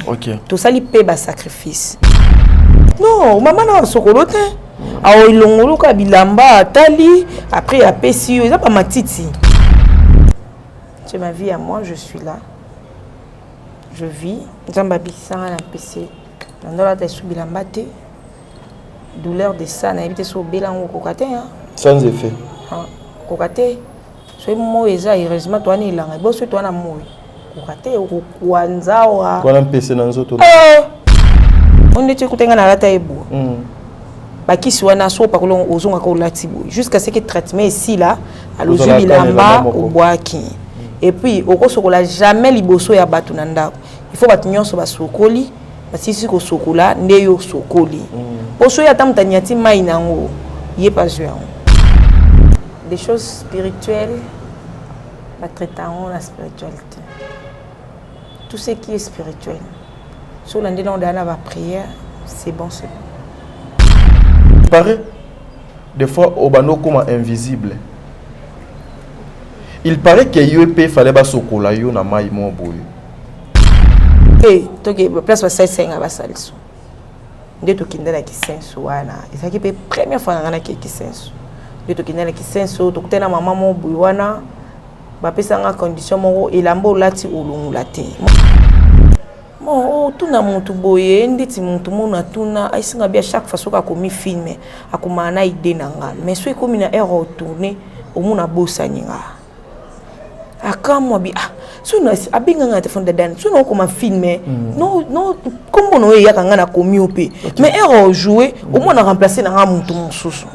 OK. Tout ça, il paie bas sacrifice. Non, maman n'a sokolote. Ah, ilongolo ka bilamba tali. Après, il a pessi. Il a pas ma titi. C'est ma vie à moi, je suis là. Je vis. Zambabi sans la PC. Dans la tête sous bilamba te. Douleur de ça, n'a évité sur bélan ou kokate. Sans effet. Kokate. Soy mo eza heureusement toi ni langa. Bo so toi na mo. Kokate o kwanza wa. Kwa na PC na nzoto. On était écouté na la taïbo. Bakisi wana so pa kolon ozonga ko latibo. Jusqu'à ce que traitement ici là, à l'ozu bilamba au boaki. Et puis au kosokola jamais liboso ya batu na ndako. Il faut batu nyonso ba sokoli, basisi ko sokola ndeyo sokoli. Poso ya tamtaniati mai nango, yé pas jouer. Des choses spirituelles, ba traitant la spiritualité. Tout ce qui est spirituel. Sur l'année dans la prière, c'est bon, c'est bon. Il paraît, des fois, au bano comme invisible. Il paraît que l'UEP fallait pas sokola yo na mai mo boy. Eh, toke place va sai senga ba saliso. Nde to kindela ki senso wana. Isa ki pe première fois ngana ki senso. Nde to kindela ki senso to kutena mama mo boy wana. Ba pesa nga condition mo elambo lati olungula te. Bon, tout na muntu boye nditi muntu mona tuna aisinga bia chaque fois soka komi filme akuma na idée nanga mais so ekomi na erreur tourner omuna bosa nyinga akamwa bi so no abinga ngata fonda dan so no koma filme no kombo no ya kanga na komi opé mais erreur jouer omuna remplacer na muntu mususu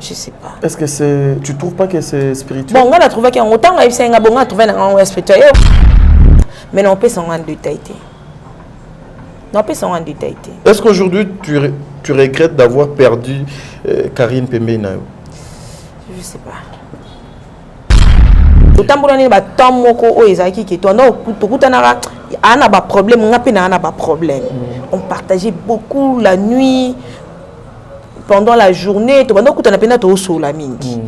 je sais pas. Est-ce que c'est tu trouves pas que c'est spirituel? Bon, on a trouvé qu'en autant nga ibsenga bonga trouver na spirituel mais non peut s'en en détail. Non, pas en détail. Est-ce qu'aujourd'hui tu regrettes d'avoir perdu Karine Pembeina? Je sais pas. Autant pour ba temps moko o ezaki ki to no tukutana ana ba problème ngapi na ana ba problème. On partageait beaucoup la nuit pendant la journée to bando kutana pena to so la mingi.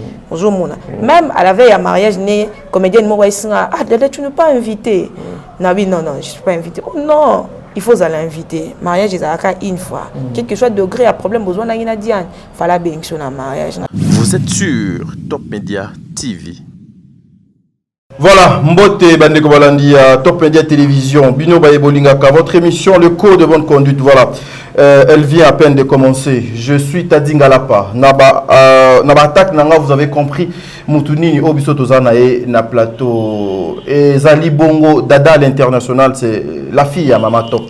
Même à la veille à mariage né comédienne mo waisanga dada tu n'es pas invité. Nabi non je suis pas invité. Oh non. Il faut aller inviter. Mariage est à une fois. Quel que soit le degré, à problème, besoin d'un Diane. Fallait bien que un mariage. Vous êtes sur Top Media TV. Voilà, Mbote Bandeko Balandi à Top Media Télévision, Bino Bayebolingaka, votre émission Le Cours de bonne conduite, voilà. Elle vient à peine de commencer. Je suis Tadingalapa. Naba attaque nanga, vous avez compris. Moutouni Obiso Tozana et na plateau. Et Zali Bongo Dada l'international, c'est la fille à Mama Top.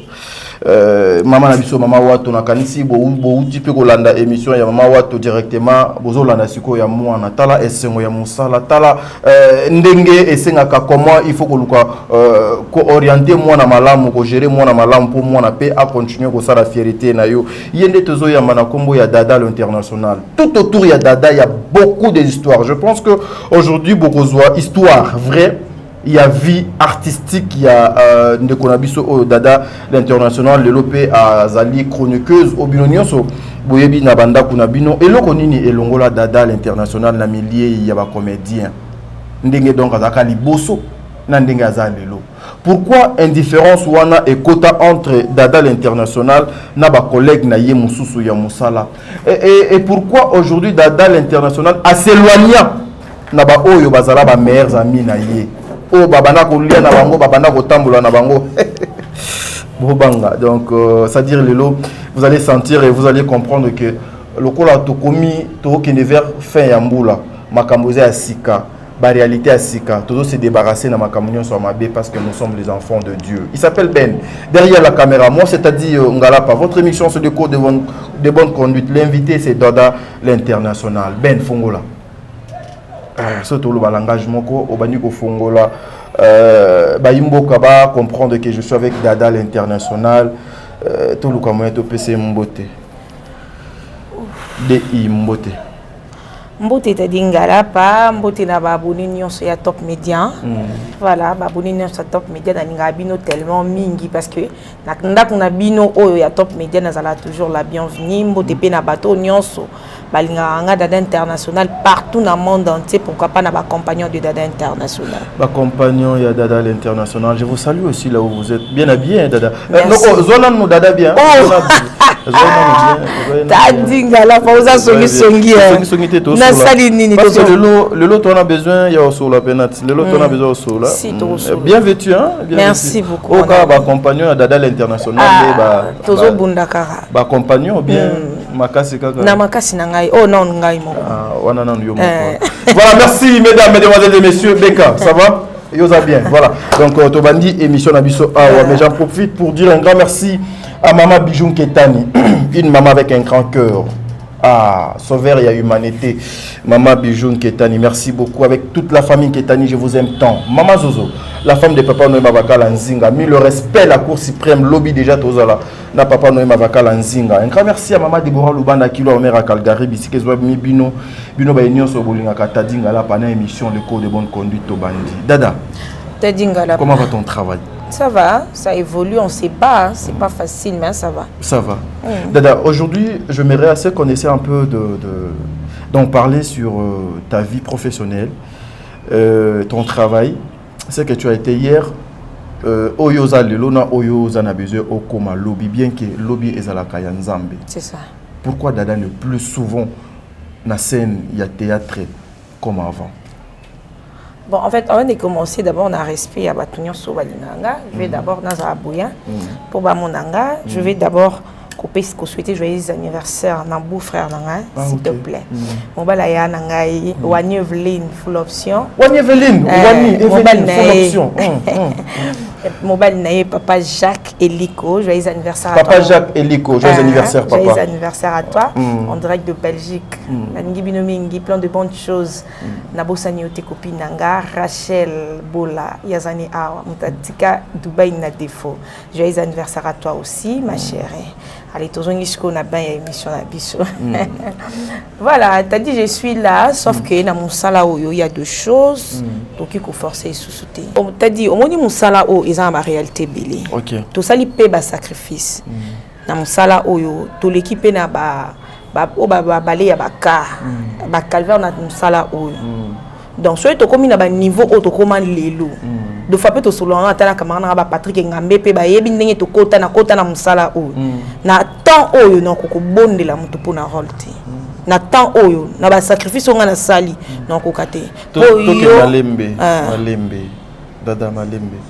Mama Nabiso Mama Wato nakanisi bo tipe kolanda émission ya Mama Wato directement bozo landa siko ya mwana tala esengo ya musala tala ndenge esengaka comment il faut koluka ko orienter mwana malamu ko gérer mwana malamu pour mwana pe à continuer ko sala fierté na yo yende tozo ya mana kombo ya Dada l'international. Tout autour ya Dada il y a beaucoup d'histoires. Je pense que aujourd'hui beaucoup histoire vraie. Il y a vie artistique, il y a Ndekonabiso Dada l'international, le Lopé à Zali chroniqueuse, Obinonioso, Boyebi Nabanda Kunabino, et Lokonini et Longola Dada l'international, Namilié, il y a un comédien. Ndenge donc Azaka Liboso, Nandenge Azalelo. Pourquoi indifférence wana et quota entre Dada l'international, Naba collègue Naye Moussousou Yamusala? Et pourquoi aujourd'hui Dada l'international a s'éloigné Naba Oyo Bazala, ba meilleurs amis Naye? Oh babana ko lia na bango babana ko tambola na bango bobanga donc c'est-à-dire lelo vous allez sentir et vous allez comprendre que le kola to komi to kene vers fin ya mbula makamboze ya sika ba réalité ya sika todo se débarrasser na makamunyo sur mabe parce que nous sommes les enfants de Dieu. Il s'appelle Ben derrière la caméra, moi c'est-à-dire Ngalapa, votre émission c'est le cours de bonne conduite. L'invité c'est Dada l'international Ben Fongola. Surtout le langage moko obaniko fongola bayimbo kaba comprendre que je suis avec Dada l'international tout le camoin to PC Mbote de Mbote Mbote Ngalapa Mbote na babuni nyonso ya Top Media voilà babuni nyonso ya Top Media na ninga bino tellement mingi parce que na bino oyo ya Top Media nazala toujours la bienvenue Mbote pe na bato nyonso balinganga Dada International partout dans le monde entier, pourquoi pas na ba compagnon de Dada International. Ba compagnon ya Dada l'International. Je vous salue aussi là où vous êtes. Bien habillé Dada. Merci. Zola nous Dada bien. Tadinga la pausa songi. Na sali nini parce que le lot on a besoin il y a au la penat. Le lot on a besoin au sol là. Bien vêtu hein. Merci beaucoup. Au cas ba compagnon ya Dada l'International ba tozo bundakara. Ba compagnon bien makasi kaka. Na makasi na ngai. Oh non ngai mo. Wana nan yo moko. Voilà, merci mesdames, mesdemoiselles et messieurs. Beka, ça va? Yosa bien. Voilà. Donc Tobandi émission Nabiso Awa, mais j'en profite pour dire un grand merci à Maman Bijoun Ketani, une maman avec un grand cœur. Ah, sauveur et à humanité. Maman Bijoun Ketani, merci beaucoup. Avec toute la famille Ketani, je vous aime tant. Maman Zozo, la femme de Papa Noé Mavakala Nzinga, mis le respect, la Cour suprême, lobby déjà Tozala, na Papa Noé Mavakala Nzinga. Un grand merci à Maman Deborah Lubanda Kilo Omer à Calgary, Bisikezwa Mi Bino, Bino Baïnion Sobolinga Katadinga, la pana émission, le code de bonne conduite au Bandi. Dada, comment va ton travail? Ça va, ça évolue, on se bat, c'est pas facile, mais ça va. Ça va. Dada, aujourd'hui, je m'aimerais assez connaître un peu d'en parler sur ta vie professionnelle, ton travail. C'est que tu as été hier, Oyoza Lelona, Oyoza Nabeze, Okoma, Lobby, bien que Lobby est à la Kayanzambe. C'est ça. Pourquoi Dada le plus souvent, na scène, il y a théâtre comme avant? Bon, en fait, avant de commencer, d'abord, on a respect à Batunyon Sobalinanga. Je vais d'abord dans Abouya pour Bamonanga. Je vais d'abord souhaiter joyeux anniversaire à beau frère Nanga, s'il te plaît. Mon balaya Nanga, Wani Eveline, full option. Wani Eveline, Wani Eveline, full option. Mon balaya Papa Jacques Eliko, joyeux anniversaire à toi. Papa Jacques Eliko, joyeux anniversaire, papa. Joyeux anniversaire à toi, en direct de Belgique. Nangi Binomingi, plein de bonnes choses. Nabosani Ote copine Nanga, Rachel Bola, Yazani Awa, Mutatika, Dubaï na défaut. Joyeux anniversaire à toi aussi, ma chérie. Allez, tous on a bien émission à Bisso. Voilà, t'as dit je suis là, sauf que dans mon salao il y a deux choses, donc il faut forcer sous souter. T'as dit au moins mon salao ils ont ma réalité belé. OK. Tout ça il paie bas sacrifice. Dans mon salao yo, tout l'équipe na ba balé ya ba car, ba calvaire na mon salao. Donc soit to comme na ba niveau auto comment lelo. De fois peut solo en atala kamana ba Patrick Ngambe pe ba yebi ndenge to kota na musala o na temps oyo na ko bondela mutu pona rolte na temps oyo na ba sacrifice nga na sali na ko kate to malembe malembe Dada malembe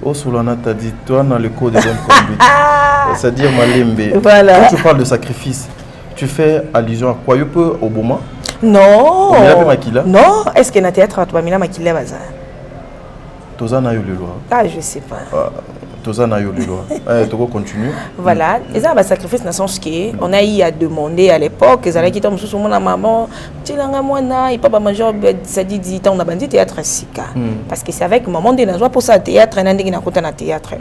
au solo na ta dit toi dans le code de bonne conduite c'est-à-dire malembe. Voilà. Quand tu parles de sacrifice, tu fais allusion à quoi? Yo au Boma? Non. Non, est-ce que na théâtre tu vas mila makila baza? Tozana yo le loi. Ah, je sais pas. Tozana yo le loi. Tu continuer. Voilà. Et ça, sacrifice dans le sens que on a eu à demander à l'époque, ils allaient quitter mon maman, Tchilanga Mwana, et papa major, ça dit 10 ans, on a bandit théâtre Sika. Parce que c'est avec le moment de la joie pour ça, théâtre, et on a côté na théâtre.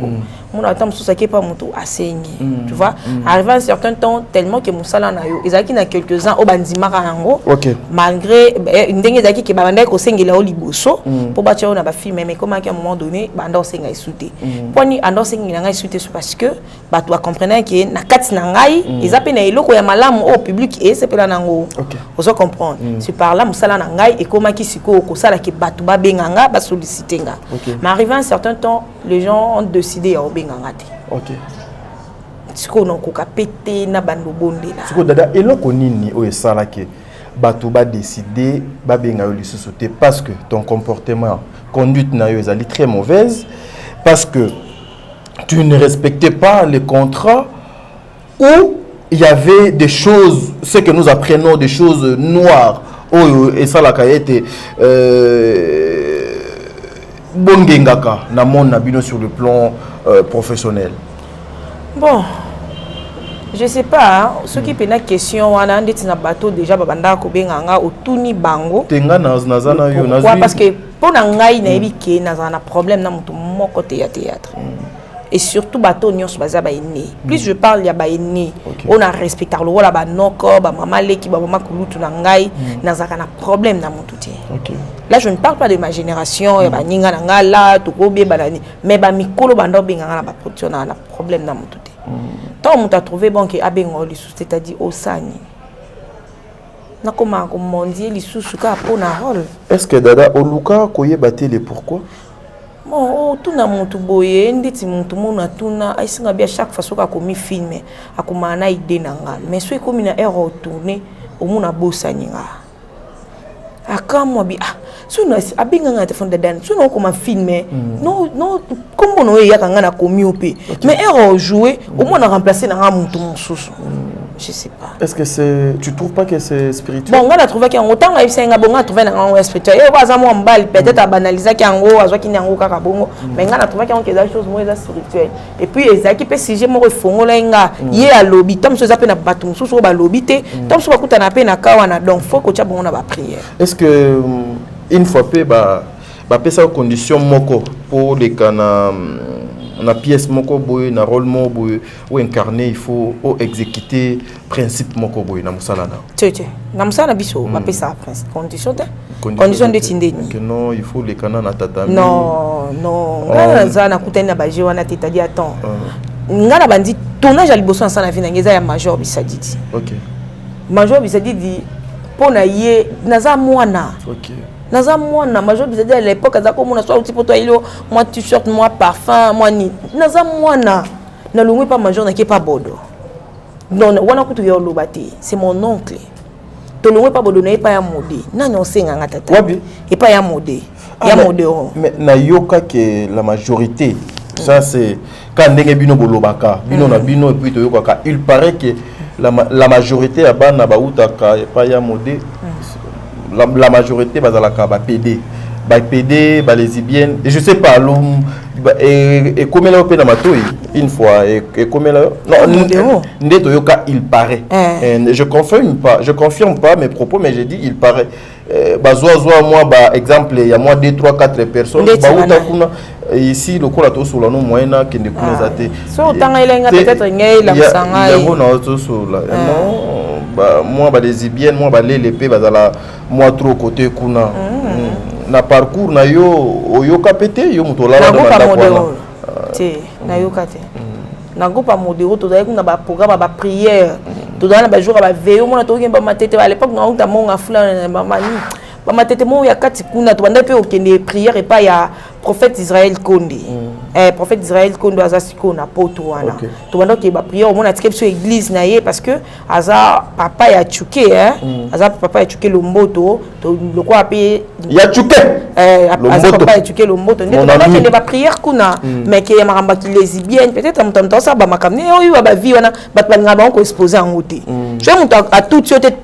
On attend sous ça qui est pas mon tour à saigner. Tu vois, arrivé à un certain temps, tellement que mon salon a eu, ils allaient quitter quelques-uns au bandimara en OK. Malgré une dingue d'aki qui bandait au single au liboso, pour bâtir on a pas film, mais comment à un moment donné, bandant single est souté. Poni andor single n'a souté parce que bah toi comprenez que na kati na ngai, ils appellent na eloko ya malamu au public et c'est pela nango. OK. Vous comprendre. C'est par là musala na ngai et comment qui siko ko sala ki batu ba benganga ba solliciter nga. Mais arrivé un certain temps, les gens ont décidé à benganga te. OK. Siko non ko ka pété na bando bondela. Siko dada eloko nini o esala ke batu ba décider ba benga yo lisusu te parce que ton comportement, conduite na yo ezali très mauvaise, parce que tu ne respectais pas les contrats, ou il y avait des choses, ce que nous apprenons, des choses noires, et ça la était bongengaka na mon nabino sur le plan professionnel. Bon, je sais pas, ce qui est une question, on a un bateau déjà, babanda ko benganga otuni bango. Tenga nazana yo nazu. Pourquoi? Parce que pour nangai na ebiki nazana problème na mutu moko théâtre. Et surtout bateau nyos baza ba ene. Plus je parle ya ba ene, on a respecté le wala ba noko, ba mama leki, ba mama kulutu nangai, nazaka na problème na mutu te. OK. Là je ne parle pas de ma génération, ya ba ninga nanga la to ko be balani, mais ba mikolo bando benga na ba production na problème na mutu te. Tant on t'a trouvé bon que abengo li c'est-à-dire au sani. nakoma ko mondier lisusu ka pona rôle. Est-ce que dada oluka koye batele pourquoi? Bon, tout na mutu boye ndeti mutu mona tuna aisinga bia chaque fois soka komi filme akoma na idée nanga mais so ekomi na erreur tourner omuna bosaninga akamwa bi suna abinga nga te fonda dan suna koma filme no kombo no ya kanga na komi ope mais erreur jouer omuna remplacer na mutu mususu. Je sais pas. Est-ce que c'est... Tu trouves pas que c'est spirituel? Bon, on a trouvé qu'il y a autant de gens qui ont trouvé un spirituel. Et on a un peut-être à banaliser qu'il y a un gros, qu'il y a un gros carabongo. Mais on a trouvé qu'il y a des choses moins spirituelles. Et puis, les équipes, si j'ai mon refond, là, il y a un lobby. Tom se appelle un bâton, sous le lobby. Tom se appelle un appel à Kawana. Donc, il faut que tu aies une prière. Est-ce que, une fois que tu as des conditions pour les canaux, na pièce moko boy na rôle mo boy ou incarner il faut exécuter principe moko boy na musala na na musala biso ba pesa principe condition de tindeni que non il faut les canaux na tatami non ngana za na kutani na baje wana titadi attends ngana bandi tournage à liboso na vie na ngeza ya major bisadidi. OK major bisadidi pona ye naza mwana. OK naza mwana major bizadi à l'époque azako mona soit petit poto ilo moi t-shirt moi parfum moi ni naza mwana na longwe pas major na ki pas bodo non wana kutu yo lobati c'est mon oncle to longwe pas bodo na pas ya modé nani on senga ngata tata et pas ya modé ya modé mais na yoka que la majorité ça c'est quand ndenge bino bolobaka bino na bino et puis to yoka il paraît que la majorité abana ba utaka pas ya modé. La majorité va la PD, PD, lesbiennes, et je sais pas, et comme elle a opéré une fois, et comme elle a, non, il paraît. Je confirme pas mes propos, mais j'ai dit il paraît. Moi, exemple, il y a moi 2, 3, 4 personnes. Ici, le cours a sur la nom moyenne qui ne connaît pas. Peut-être il a moi les lesbiennes moi les p moi trop côté kuna na parcours na yo yoka pété yo mutola na yoka te na groupe modéro to na ba programme ba prière to na ba jour ba veille mo na to ba matete à l'époque na on monga fula ba mani ba matete mo ya kati kuna to banda pe okende prière et pas ya prophète Israël Konde. Prophète Israël Konde azasiko na poto wana. To banda ke ba prière au mona tike sur église na ye parce que aza papa ya chuke aza papa ya chuke lomboto to le quoi apé ya chuke aza papa ya chuke lomboto ndé to banda ke ba prière kuna mais ke ya maramba ki lesbienne peut-être mutamta ça ba makamne oyo ba vie wana bat balinga ba ko exposer en côté. Je muta à tout suite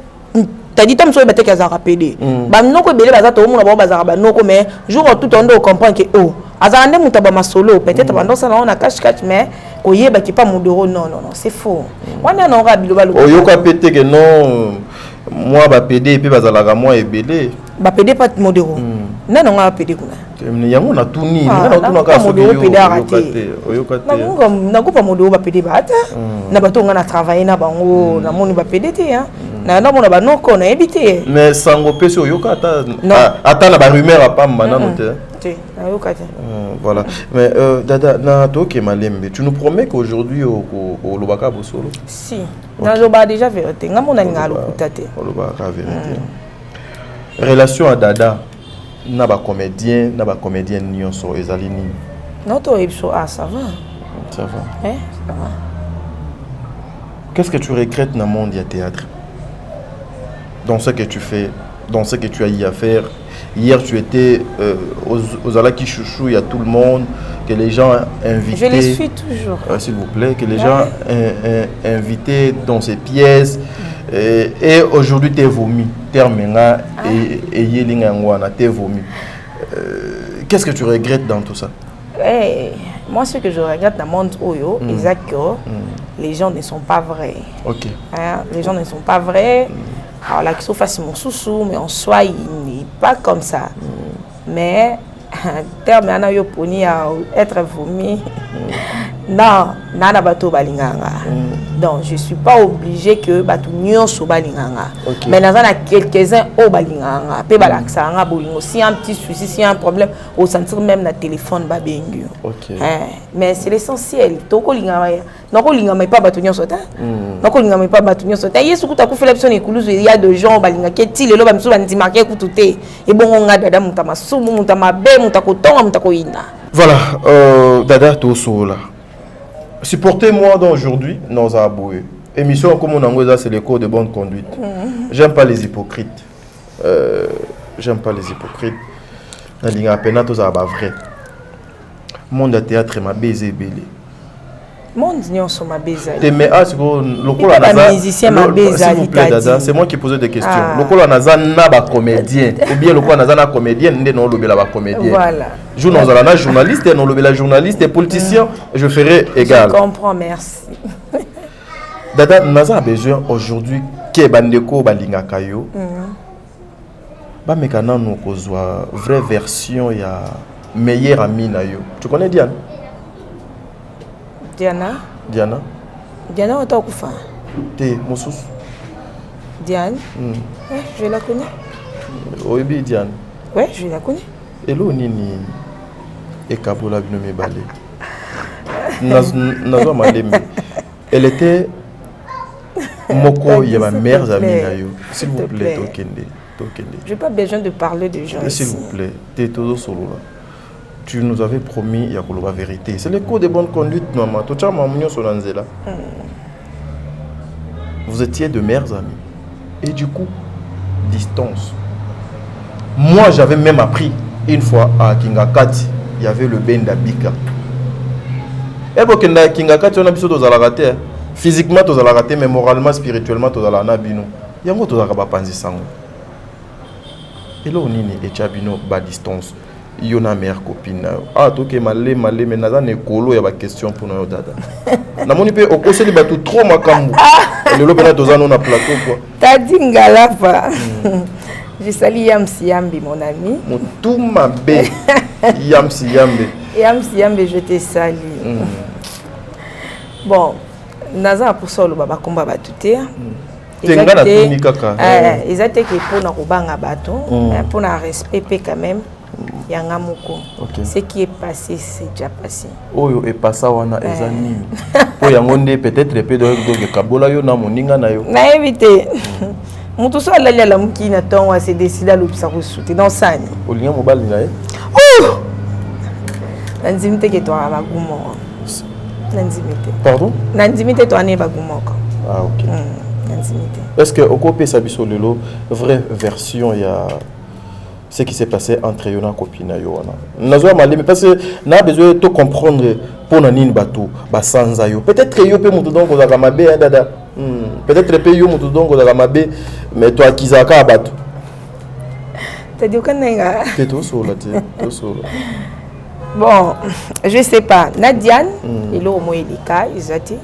t'as dit tam so ba te ka za rappeler ba noko belé ba za to mona ba za ba noko mais jour tout on doit comprendre que oh azande mutaba masolo peut-être pendant ça on a cache mais koyeba ki pas modéro non c'est faux wana na ora biloba lo oyoka pété que non moi ba PD pe bazalaka moi ebelé ba PD pas modéro non on a PD kuna yango na tuni na tuna ka so oyoka te na ko pa modéro ba PD ba ata na bato nga na travailler na bango na moni ba PD te na mona ba noko na ebité mais sango pesi oyoka ata na ba rumeur apa manano te. Voilà. Mais Dada, na toke malembe, tu nous promets qu'aujourd'hui au Lobaka Bosolo? Si. Na Loba déjà vérité. Ngamona ngalo kutate. Au Lobaka vérité. Relation à Dada, na ba comédien nyonso ezali ni. Noto ebso ça va. Ça va. Ça va. Qu'est-ce que tu regrettes dans le monde du théâtre? Dans ce que tu fais, dans ce que tu as eu à faire. Hier, tu étais aux Alaki Chouchou, il y a tout le monde, que les gens invités. Je les suis toujours. S'il vous plaît, que les gens invités dans ces pièces. Et aujourd'hui, tu es vomi. Termina et Yelingangwana, tu es vomi. Qu'est-ce que tu regrettes dans tout ça? Moi, ce que je regrette dans le monde Oyo, c'est que les gens ne sont pas vrais. Ok. Les gens ne sont pas vrais. Alors là, qu'ils sont facilement mon sous-sous, mais en soi, il n'est pas comme ça. Mais, terme, à être vomi, Non, nana bato balinganga. Donc je suis pas obligé que bato nyonso balinganga. Mais dans quelques-uns au balinganga, pe balaksanga bolingo. Si un petit souci, si un problème, au sentir même na téléphone ba bengu. Mais c'est l'essentiel. Toko linganga, noko linganga pas bato nyonso ta. Noko linganga pas bato nyonso ta. Yesu kuta ku Philippe son ekuluzu, il y a de gens balinga keti lelo ba mso bandi marqué kututé. Et bon on a dada mutama sumu mutama be mutakotonga mutakoina. Voilà, dada toso là. Supportez-moi d'aujourd'hui, nos aboués. Émission comme on a c'est le code de bonne conduite. J'aime pas les hypocrites. J'aime pas les hypocrites. La ligne à peine tous à vrai. Monde de théâtre m'a baisé belé. Monde n'y sont ma baisé. Mais ah c'est le musicien m'a baisé. S'il vous plaît dada, c'est moi qui posais des questions. Le col naza na ba comédien ou bien le col naza na comédien ndé non lobela ba comédien. Voilà. Jour nous allons journaliste et non lobela journaliste et politicien, je ferai égal. Je comprends, merci. Dada naza a besoin aujourd'hui que bandeko balinga kayo. Ba mekana no kozwa vraie version ya meilleur ami na yo. Tu connais Diane? Diana, on t'a fait. T'es Moussous. Diane. Ouais, je la connais. Oui, Diane. Ouais, je la connais. Hello Nini. Et Kabola Binome Balé. Nazo Maleme. Elle était Moko, il y a ma mère amie. S'il vous plaît, Tokende. Je n'ai pas besoin de parler de gens. S'il vous plaît, t'es todo solo là. Tu nous avais promis il y a la vérité. C'est le code de bonne conduite, maman. Vous étiez de meilleurs amis. Et du coup, distance. Moi, j'avais même appris une fois à Kingakati, il y avait le Benda Bika. Et pour Kingakati, on a besoin de la rater. Physiquement, tu as la rater, mais moralement, spirituellement, tu as la nabino. Il y a un autre qui a pensé ça. Et là, on est et Chabino, bas distance. Il y a une meilleure copine. Ah, tu es malé, mais naza ne kolo, il y a une question pour nous, dada. Na moni pe okose li batu trop makambu. Le lopena tozano na plateau quoi. T'as dit ngalafa. Je salue Yamsi Yambi, mon ami. Tout ma bé. Yamsi Yambi. Yamsi Yambi, je te salue. Bon, naza pour ça le baba combat batuté. Tenga na tuni kaka. Ils étaient que pour na kubanga bato, pour na respect quand même. Ce qui est passé, c'est déjà passé. Oyo est passé wana ezani. Pour yangonde peut-être peu de kabola yo na moninga na yo. Na éviter. Mutu so la la mukina ton wa se décider lo pisa ko souter dans sani. Olinga mobile na ye. Oh! Nanzimite ke to abagumo. Nanzimite. Pardon? Nanzimite to ane bagumo. Ah OK. Nanzimite. Est-ce que okopé sa biso lelo vraie version ya ce qui s'est passé entre Yona et copine Yona. Nazo malé mais parce que n'a besoin de comprendre pour nanine bateau ba sans ayo. Peut-être que yo peut mutu donc za kamabe dada. Peut-être que yo mutu donc za kamabe mais toi kizaka bateau. T'as dit aucun nenga. T'es tout solo là, tout solo. Bon, je sais pas. Nadiane, il a au moins les cas, ils étaient.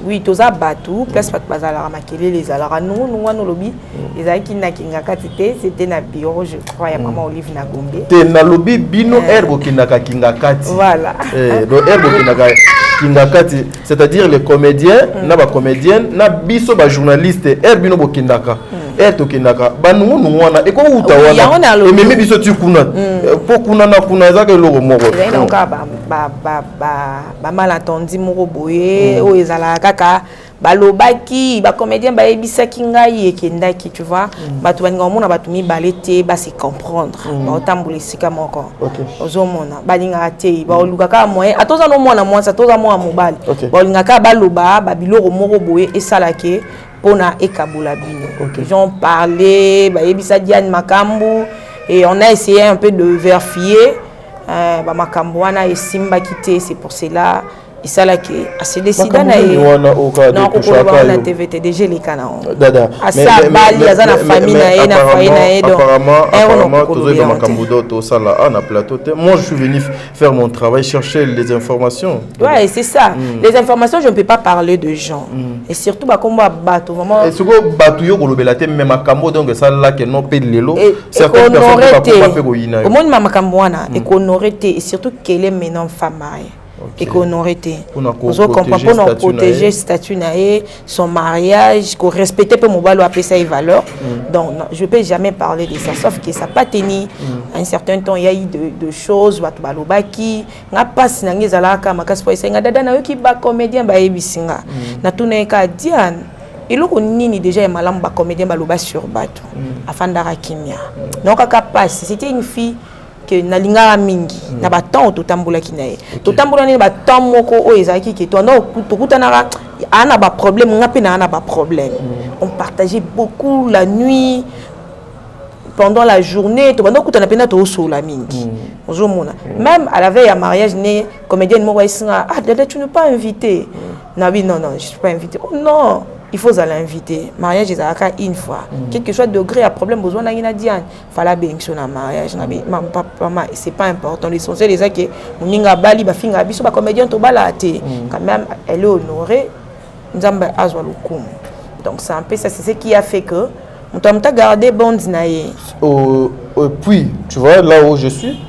Oui, tous à bateau, place pas de bazar maquiller les alara nous on lobby les aïki na kingaka c'était na bureau je crois ya maman Olive na Gombe. T'es na lobby bino herbo kinaka kingakati. Voilà. Le herbo kinaka kingakati, c'est-à-dire les comédiens, na ba comédienne, na biso ba journaliste, herbino bo kindaka. To kinaka ba nungu wana eko uta wana. Et même biso tu kuna. Po kuna na kuna za ke logo moko. Donc ba malentendu moko boye o ezala kaka balobaki ba comédien ba ebisaki ngai ekendaki tu vois batu baninga omona batu mibale te ba se comprendre ba otambola sika moko ozomona baninga te ba olukaka moyen atoza no mona mwasa toza mwa mobali ba olingaka baloba ba biloko moko boye esalake pona ekabola bino j'en parlais ba ebisa Diane Makambu et on a essayé un peu de vérifier ba Makambu wana esimba kité c'est pour cela isala ke assez décidé na non ko na TVT déjà les canaux dada asa bali azana famille na et na foyer na et donc apparemment tous les makambudo to sala na plateau moi je suis venu faire mon travail chercher les informations ouais c'est ça les informations je ne peux pas parler de gens et surtout ba combat bato vraiment et suko bato yo kolobela te même makambo donc ça là que non peut lelo certaines personnes pas pe ko yina au monde makambo wana et qu'on aurait été et surtout qu'elle est maintenant femme et qu'on aurait été. Pour protéger le statut naé, son mariage, qu'on respectait peu mon balo appeler ça et valeur. Donc non, je ne peux jamais parler de ça, sauf que ça n'a pas tenu. À un certain temps, il y a eu de choses, qui n'a pas signé zalaka makas po isenga dada na yoki ba comédien ba ebisinga. Na tuna ka Diane. Et là, on nini déjà malam ba comédien ba loba sur bateau. Afandara kimia. Donc kaka passe, c'était une fille que na linga mingi na ba temps to tambola kinaye to tambola ni ba temps moko o ezaki ke to na to kutana ana ba problème ngapi na ana ba problème. On partageait beaucoup la nuit, pendant la journée, to bando kutana pena to so la mingi. Même à la veille à mariage né comédienne mo waisanga ah dada tu n'es pas invité. Na oui non je suis pas invité. Oh non, il faut aller inviter. Mariage est à une fois. Quel que soit le degré à problème besoin na ina Diane. Fala bien sur na mariage na papa c'est pas important. L'essentiel c'est que muninga bali ba finga biso ba comédien to balate. Quand même elle est honorée. Nzamba azwa lokum. Donc c'est un peu ça, c'est ce qui a fait que on t'a gardé bon dinaye. Puis tu vois là où je suis.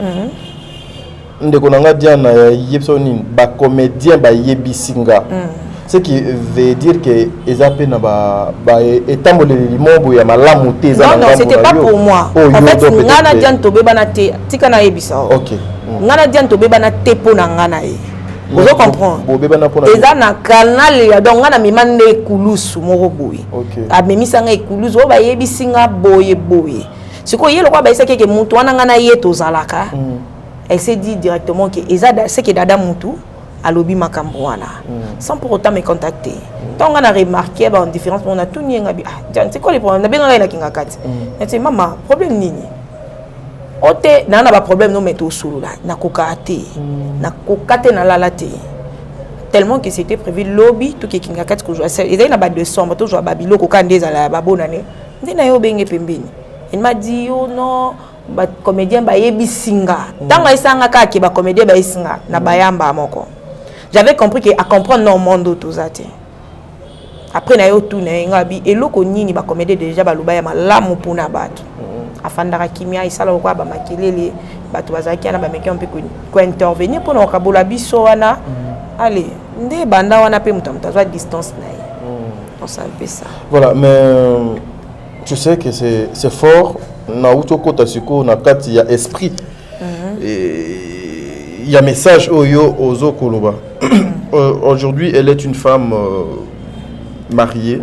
Ndekonanga Diana yepsonin ba comédien ba yebisinga. Ce qui veut dire que ezapé na ba etambole limombo ya malamu te za. Non, c'était pas pour moi. En fait, ngana Diane tobeba na te tika na yebisa. OK. Ngana Diane tobeba na te po na ngana e. Vous comprenez? Eza na canal ya donc ngana mimande kulusu moko boye. OK. Amemisanga ekulusu o ba yebisinga boye. Siko yelo kwa ba isaki ke mutu wana ngana yeto zalaka. Elle s'est dit directement que eza c'est que dada mutu alobi makambo wana sans pour autant me contacter. Donc on a remarqué en différence on a tout ni ngabi ah c'est quoi les problèmes na benga na kinga kati. Et c'est maman problème nini? Ote na ba problème no meto solo là na kokate na lalate tellement que c'était prévu lobby tout qui kinga kati ko jouer ça il y a ba 200 bato jouer babilo ko kandeza la ba bonane ndina yo benge pembeni. Il m'a dit oh non ba comédien ba yebisinga tanga isanga ka ki ba comédien ba isinga na bayamba moko. J'avais compris que à comprendre non monde tout ça. Après na yo tout na ngabi eloko nini ba comédien déjà ba loba ya malamu pona bato. Afandara kimia isala kwa ba makelele bato bazaki na ba meki on peut ko intervenir pour na kabola biso wana. Allez, ndé banda wana pe mutamutazwa distance na ye. On sait un peu ça. Voilà, mais tu sais que c'est fort na utoko tasiko na kati ya esprit. Et il y a message oyo ozo koloba. Aujourd'hui, elle est une femme mariée.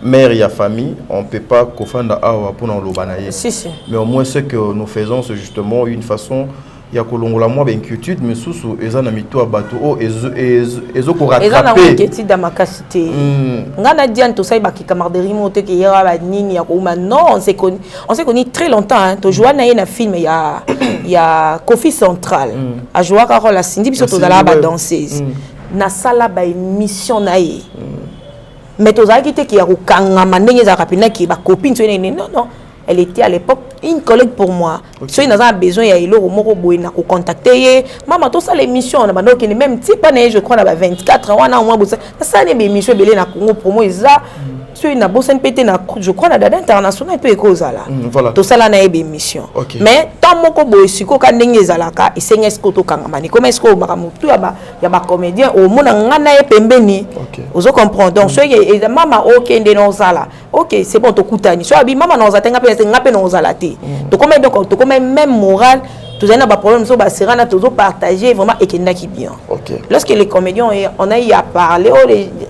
Mère et famille, on ne peut pas kofanda awa pour nous l'obanaye. Si. Mais au moins ce que nous faisons, c'est justement une façon. Il y a kolongola moi d'inquiétude, mais sous ezana mito abato ezo ko rattraper. Ezana inquiétude dans ma capacité. Ngana dian to sai ba ki camaraderie moto ki yera ba nini ya ko non, on s'est connu très longtemps hein. To joua na na film il y a Kofi Central. A joua ka la Cindy biso to dala ba danseuse. Na sala ba émission na ye. Mais tu as dit qu'il y a une copine. Non. Elle était à l'époque une collègue pour moi. Si on a besoin, il y a un contacter. Maman, tout ça, l'émission, même si je crois, 24 ans, ça, c'est une émission pour moi. Si on a besoin de péter, je crois, dans international, il peut y avoir tout ça, là, c'est une émission. Mais tant que si on a des zalaka, et c'est un escoto kangamani. Comme est-ce qu'on a un comédien, au monde, on a un pembeni. Vous comprenez? Donc, si maman, ok, ok, c'est bon, tu écoutes. Si maman, on a un tu même moral. Tout un problème sur Basirana, toujours partagé vraiment et qui n'est bien. Lorsque les comédiens on a eu à parler,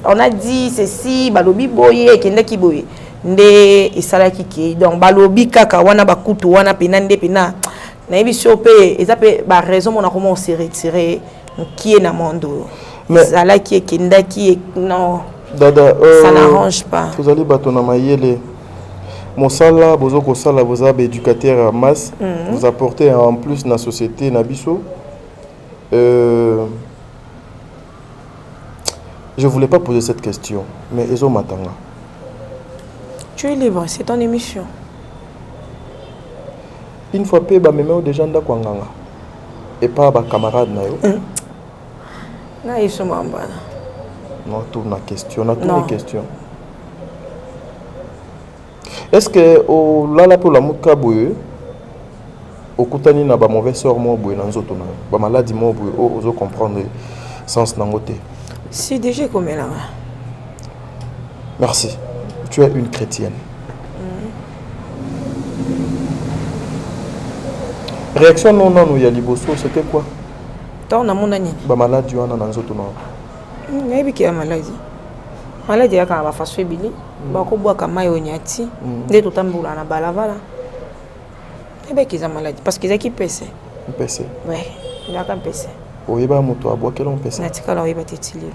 on a dit ceci, balobi boye et qui n'est qui boye. Ndé et salaki qui donc balobi kaka wana bakutu wana penande pena. Na ebi chopé et ça peut ba raison on a comment se retirer qui est na mondo. Mais salaki qui n'est qui non. Dada ça n'arrange pas. Vous allez batona mayele. Mosala, bozoko sala, vous avez éducateur à masse, vous apportez en plus dans la société, Nabiso. Je ne voulais pas poser cette question, mais Ezo Matanga. Tu es libre, c'est ton émission. Une fois que je me des gens d'Akwanganga et pas mes camarades. Non, ils sont en bas. Non, tourne la question, on a toutes les questions. Est-ce que au lala pour la mukaboye okutani na ba mauvais sort mo boye na nzoto na ba maladie mo boye ozo comprendre sens nangote. Si déjà comme là. Merci. Tu es une chrétienne. Réaction non non ya liboso c'était quoi? Tant na mon ani. Ba maladie wana na nzoto na. Ngai ki ya maladie. Maladie ya ka ba faso ebili. Ba ko bwa kama yo nyati. Nde to tambula na balabala. Ebe ki za maladie parce qu'ils qui pèse. Pèse. Ouais, il a quand pèse. Oyeba moto abwa quel on pèse. Na tika la oyeba tetili.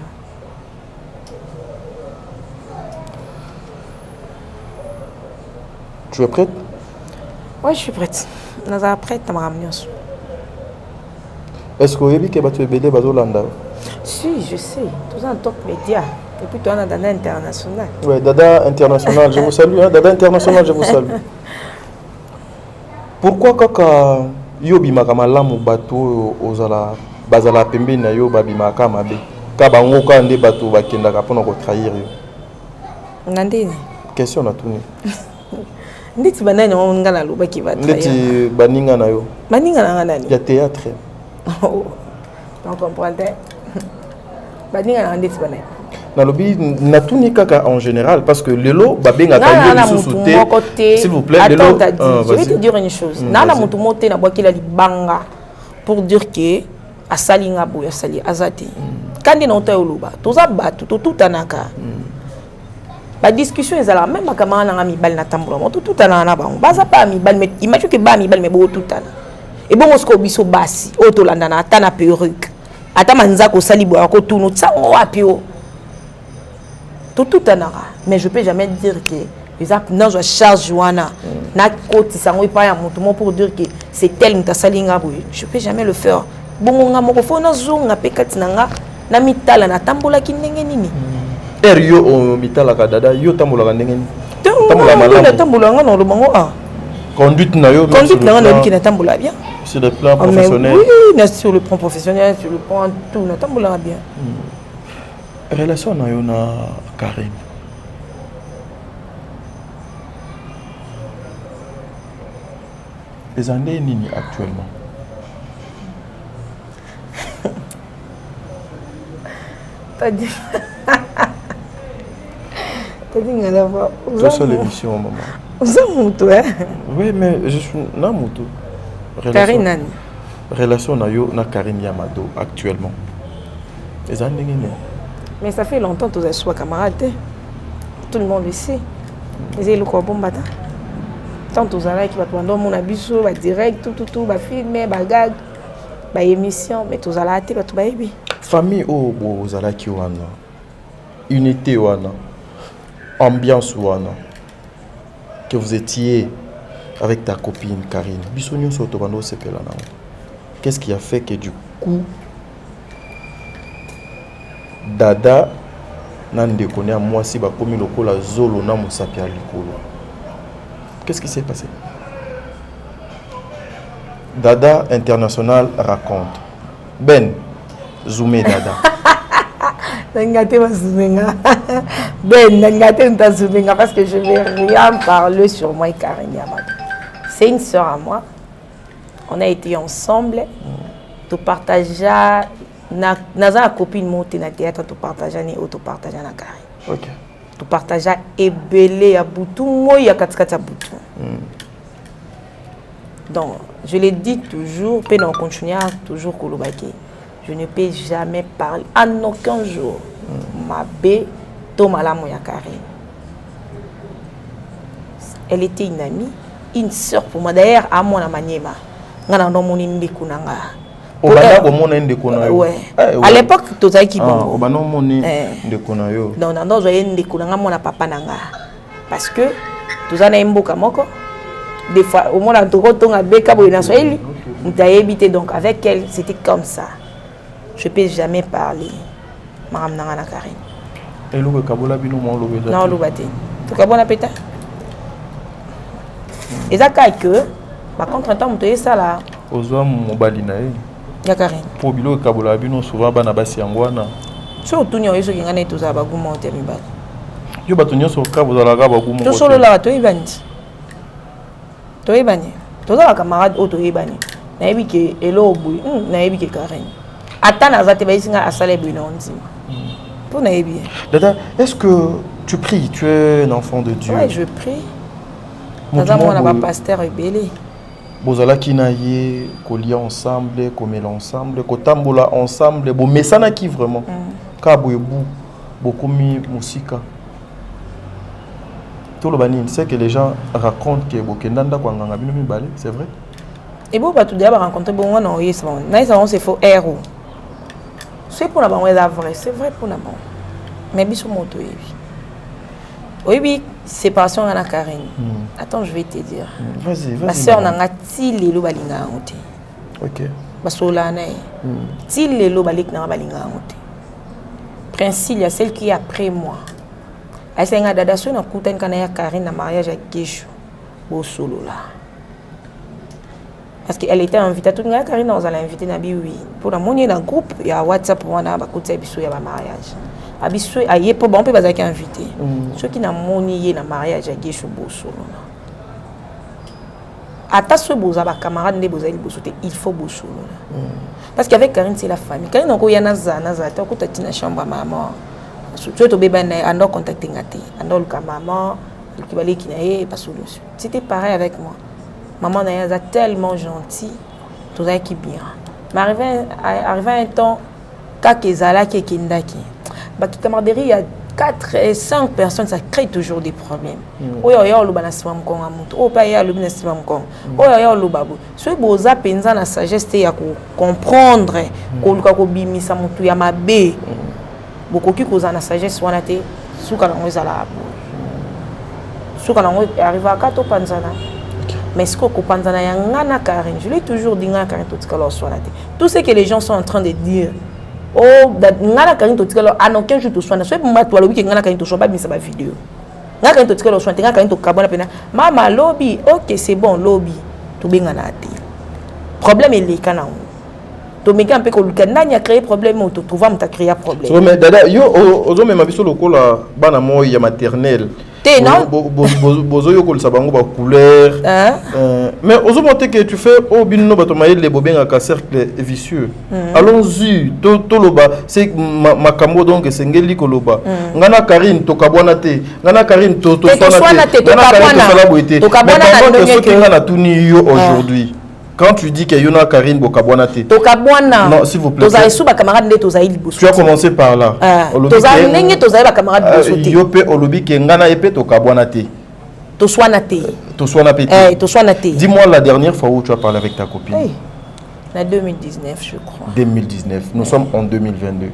Tu es prête? Oui, je suis prête. Nous sommes prêts à me ramener. Est-ce que vous avez dit que tu es BD Bazolanda? Si, je sais. Tout ça en top média. Et puis toi, on a Dada International. Oui, Dada International, je vous salue. Hein? Dada International, je vous salue. Pourquoi quand yobi makamala mu bato ozala bazala pembe na yo babima kama be ka bango ka nde bato bakenda ka pona ko trahir yo? Nandini? Question na tuni. Nditi banani on ngala loba ki va trahir. Nditi baninga na yo. Baninga na nani? Ya théâtre. Oh. On comprend. Baninga na nditi banani? Na lobi na tuni kaka en général parce que lelo babenga ka yo sous-sauté. S'il vous plaît, lelo. Je vais te dire une chose. Nana mutu moté na boki la libanga pour dire que asalinga boya sali azati. Kandi na ota oloba, toza batu to tutanaka. La discussion est là même kama na mibal na tambola mo tutana na bango. Baza pa mibal mais imagine que ba mibal mais bo tutana. Et bon osko biso basi oto landa na ata na perruque. Ata manza ko sali boya ko tunu tsango wapi o. Tout mais je peux jamais dire que les apnes je charge wana na côté ça ngoi pas ya mutu pour dire que c'est tel muta salinga boye. Je peux jamais le faire. Bongo nga moko fo na zonga pe katinanga na mitala na tambola ki ndenge nini. Yo o mitala ka dada yo tambola ka ndenge nini. Tambola malamu. Tambola nga no bango a. Conduite na yo. Conduite na nga qui na tambola bien. Sur le plan professionnel. Oui, sur le plan professionnel, sur le plan tout na tambola bien. Relation na yo na Karine. Les années nini actuellement? T'as dit. T'as dit que la voix. Je suis l'émission maman. Vous avez moutou hein? Oui mais je suis na moutou. Karine. Relation na yo na Karine Yamado actuellement. Les années nini? Mais ça fait longtemps que tu as camarades. Tout le monde le sait. Les élus qui ont battu. Tant que tu as qui va te mon abisso, va direct, tout, va filmer, va gag, va émission, mais tu as la tête, va tout baby. Famille au beau zalaki wana. Unité wana. Ambiance wana. Que vous étiez avec ta copine Karine. Bissonio Sotobando Sepelana. Qu'est-ce qui a fait que du coup Dada nande connaît à moi si ba komi lokola zolo na musapi à likolo. Qu'est-ce qui s'est passé? Dada International raconte. Ben Zoomé Dada. N'engate ma zoumenga. Ben n'engate ta zoumenga parce que je vais rien parler sur moi et Karine Yamado. C'est une sœur à moi. On a été ensemble. Tout partageait. Naza copine monté na théâtre tout partager ni auto partager na Karine. OK. Tout partager et belé à Boutou moi ya katikata Boutou. Donc je l'ai dit toujours puis on continue toujours kolobaki. Je ne peux jamais parler en aucun jour ma bé to malamu ya Karine. Elle était une amie, une sœur pour moi d'ailleurs à mon amanyema. Ngana ndo moni ndikunanga. Ouais. À l'époque, tu as qui bon. Au banon moni de konayo. Non, non, je n'ai pas mon papa nanga. Parce que tu as un mboka moko. Des fois, au moins, tu as un beka boina soeli. Tu as habité donc avec elle, c'était comme ça. Je peux jamais parler. Madame nanga na Karine. Et le kabola bino mon lobe. Non, le bate. Tu as bon appétit. Et ça que, par contre, un temps, tu es ça là. Ozwa mobali na ye. Ya Karine. Pour bilo kabola bino souvent bana basi yangwana. So tunyo yeso ngana ituza baguma ote mibali. Yo batunyo so ka bozala ka baguma. To solo la to ibandi. To ibani. Tous les camarades auto ebani. Nayebi ke elo boy, nayebi ke Karen. Attends azate ba isinga asale bino ndima. Pour nayebi. Dada, est-ce que tu pries? Tu es un enfant de Dieu? Oui, je prie. Naza mwana ba pasteur ebele. Bozala kinaye kolia ensemble, komela ensemble, kotambola ensemble, bo mesana ki vraiment. Ka boyebu bokomi musika. Tout le bani, c'est que les gens racontent que bokendanda kwa nganga bino mibale, c'est vrai? Et bon, tu dois rencontrer bon non yes bon. Naïsa c'est faux héros. C'est pour la bonne vrai, c'est vrai pour la bonne. Mais biso moto yebi. Oui, séparation à la Karine. Attends, je vais te dire. Vas-y. Ma soeur n'a ti lelo balinga ngote. OK. Basola na. Ti lelo balik na balinga ngote. Principe, il y a celle qui est après moi. Elle s'est engagée dans une coutane quand elle Karine na mariage avec Keshu. Bo solo là. Parce qu'elle était invitée, toute la Karine nous a invité nabi oui. Pour la monnaie dans groupe, il y a WhatsApp pour moi ba côté biso ya ba mariage. Abiso aye pour bon peut pas être invité. Ceux qui n'a monnaie na mariage avec Keshu bo solo là. Ata ce boza ba camarade de boza il faut bo solo là. Parce qu'avec Karine c'est la famille. Karine on ko yana za ta ko tatina chambre maman. Tu to bébé na ando contacter ngati. Ando le maman, le kibali ki na ye pas solution. C'était pareil avec moi. Maman n'a tellement gentil, tout ça qui bien. Mais arrivé un temps, quand Kezala qui est kindaki, bah qui camaraderie il y a 4 et 5 personnes, ça crée toujours des problèmes. Oh ya lo bana simam kong amuto, oh pa ya lo bana simam kong, oh ya lo babu. Ce boza penza na sagesse ya comprendre, ko luka ko bimisa mutu ya mabe. Beaucoup qui cause na sagesse wana te, suka na ngozala abu. Suka na ngo arrive à 4 panzana. Mais ce qu'on comprend dans la Karine, je l'ai toujours dit à Karine tout ce que les gens sont en train de dire. Oh, ngana Karine totikalo anoken je te sois na so pour moi toi lobi que ngana Karine to sois pas bien sa vidéo. Ngana Karine totikalo soin ngana Karine to kabona pena. Mama lobby, OK, c'est bon lobby. To benga na te. Problème est les kana. To meka un peu ko lukana nya créer problème ou to trouver m'ta créer problème. So mais dada yo ozo même biso lokola bana moyi ya maternelle. Non bozo yo ko sabango ba couleur mais ozo monter que tu fais au binno batomaye les bobeng à cercle vicieux. Allons-y to loba c'est makambo donc sengeli ko loba ngana Karine to kabwana te ngana Karine to sona te ngana Karine to sala boité to kabwana na tuni yo aujourd'hui. Quand tu dis que Yona Karine Bokabwana te. Tokabwana. Non, s'il vous plaît. Tozaï sous ba camarade de Tozaï Liboso. Tu as commencé par là. Tozaï nenge Tozaï ba camarade Liboso te. Yope olobi ke ngana epe Tokabwana te. Toswana te. Toswana te. Toswana te. Dis-moi la dernière fois où tu as parlé avec ta copine. En 2019, je crois. 2019. Nous sommes en 2022.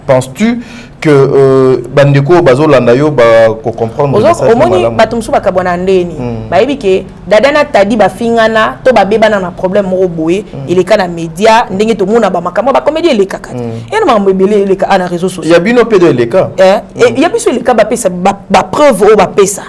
Penses-tu que bandeko bazolanda yo ba ko comprendre le message malamu? Batumsu bakabona ndeni. Ba yebike dadana tadi ba fingana to ba beba na problème mo boye il kana média ndenge to mona ba makamo ba comédie le kaka. Et na mbebele le ka na réseaux sociaux. Il y a bino pe de leka. Et il y a biso le ka ba pesa ba preuve o ba pesa.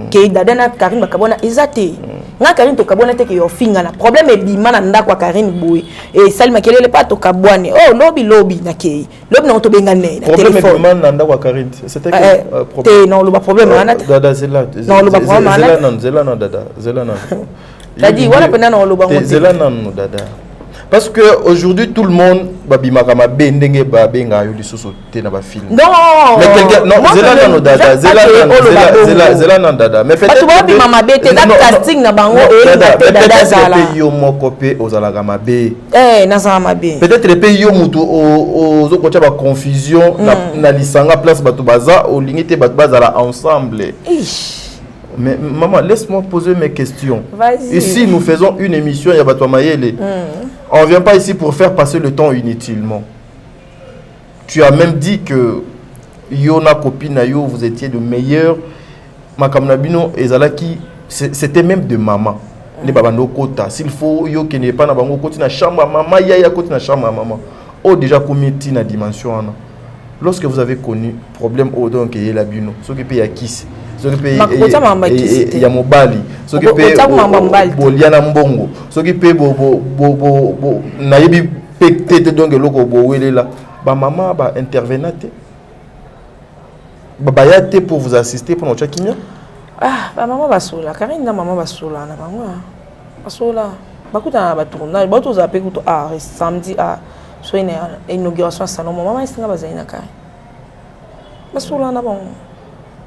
Que dadana Karine bakabona ezate. Nga Karine to kabona te ke yo fingana. Problème e bimana ndakwa Karine boye. Et Salma kelele pas to kabwane. Oh lobby na ke. Lobby na to ngane na téléphone nanda wa Karine c'était quel problème non le problème ana dada zela non le problème ana zela non dada zela non t'as dit voilà pena non le problème zela non dada parce que aujourd'hui tout le monde babima kama bendenge ba benga yo lisusu te na ba film non mais quelqu'un non zela non dada zela non dada mais peut-être tu vas bi mama bete da casting na bango et dada zala yo moko pe ozala kama be na zala mabe peut-être pe yo mutu ozo ko ba confusion na lisanga place batu baza o lingité batu bazala ensemble. Mais maman, laisse-moi poser mes questions. Ici, nous faisons une émission, Yabatwa Mayele. On ne vient pas ici pour faire passer le temps inutilement. Tu as même dit que Yona Kopina Yo, vous étiez de meilleurs. Makamnabino et Zalaki, c'était même de maman. Les babano kota. S'il faut, Yo qui n'est pas dans bango koti na chambre à maman, Yaya koti na chambre à maman. Oh, déjà, combien de na dimension. Lorsque vous avez connu problème au don qui est la bino, ce qui paye à qui il y a mobali ce qui paye boliana mbongo ce qui paye bo naïbi pété donc loko bo welela ba maman ba intervenante ba bayate pour vous assister pour notre kimia ba maman ba sola Karine na maman ba sola na bango Basola. Bakuta ba tournage, ba to zape kuto samedi so une inauguration salon maman est nga bazali na ka. Basola na bon.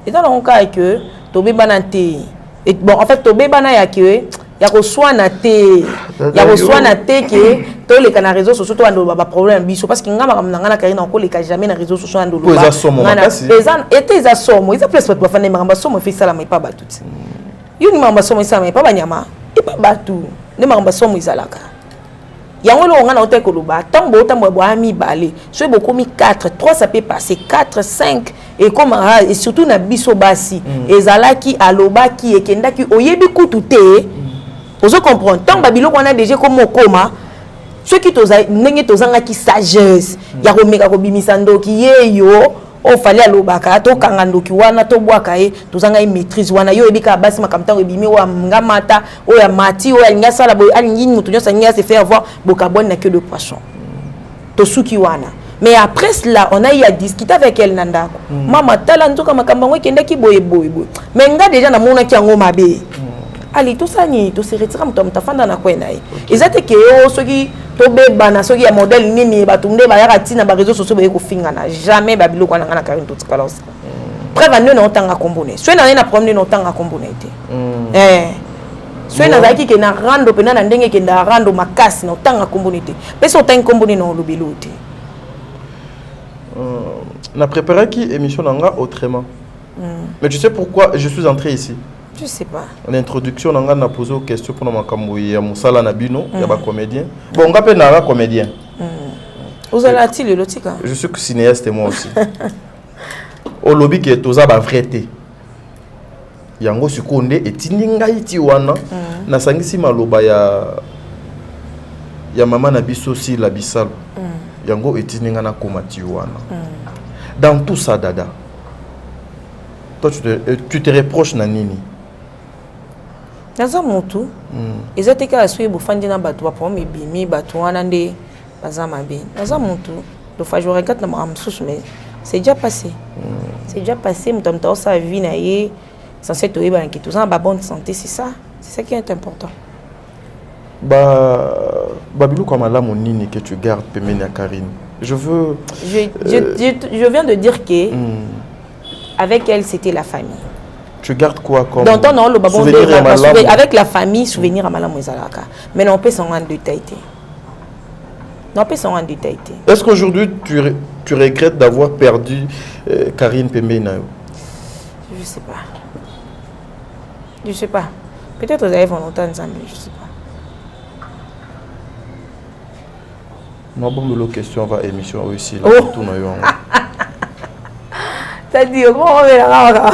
Et dans le cas que tobe banate et bon en fait tobe bana ya que ya ko soana te ya ko soana te que to les canaux réseaux sociaux to ando ba problème biso parce que nga makamna na karina ko les ka jamais na réseaux sociaux ando ba ezan était za somo ils appellent pas fane mamba somo fait ça la mais pas batut yuni mamba somo ça mais pas banyama et pas batu ne mamba somo izalaka yango lo ngana ote ko luba tambo tambo ba mi balé so beaucoup mi 4 3 ça peut passer 4 5 et comme et surtout na biso basi ezalaki alobaki ekendaki oyebi kututé ozo comprendre tant babilo on a déjà comme koma ceux qui toza ndenge tozanga ki sagesse ya ko meka ko bimisa ndoki yeyo o fali alobaka to kanga ndoki wana to bwaka ye tozanga i maîtrise wana yo ebika basi makamta ebimi wa ngamata o ya mati o ya nyasa la boy alingi mutu nyosa nyasa se fait avoir bokabone na que de poisson to suki wana. Mais après cela, on a eu à discuter avec elle nandako. Maman tala nzoka makamba ngo kenda ki boye boye boye. Mais nga déjà na mona ki ngo mabe. Ali tout ça ni to se retira muto mtafanda na kwena ye. Ezate ke yo soki to beba na soki ya modèle nini batunde ba yaka tina ba réseaux sociaux ba ko fingana. Jamais ba biloko na ngana ka into tikala osa. Preuve ande na otanga kombone. So na na problème na otanga kombone te. So na zaki ke na rando pena na ndenge ke na rando makasi na otanga kombone te. Pesa otanga kombone na lobelo te. Na préparé qui émission nanga autrement. Mais tu sais pourquoi je suis entré ici? Je sais pas. En introduction nanga na posé une question pour makambo ya musala na bino ya ba comédien. Bon nga pe na comédien. Vous allez le lotika. Je suis cinéaste moi aussi. Au lobby que toza ba vérité. Yango sikonde etindi ngai ti wana na sangisi maloba ya mama na biso si la bisalo. Yango etindi nga na komati wana. Dans tout ça dada. Toi tu te reproches na nini? Naza mutu. Ezate ka aswe bofandi na bato ba problème bimi bato wana nde bazama be. Naza mutu. Do fa je regarde na mamsusu mais c'est déjà passé. C'est déjà passé mutamta sa vie na ye censé to eba ki tous en bonne santé, c'est ça. C'est ça qui est important. Babilou comme la mon nini que tu gardes pemeni à Karine. Je veux je viens de dire que avec elle c'était la famille. Tu gardes quoi comme dans ton nom le babon de avec la famille souvenir à malamu ezalaka. Mais non peut s'en en détail. Non peut s'en en détail. Est-ce qu'aujourd'hui tu regrettes d'avoir perdu Karine Pemeni? Je sais pas. Je sais pas. Peut-être vous avez volonté ensemble, je sais pas. Non, bon, la question va émission aussi. Là, tout t'as dit, comment on va la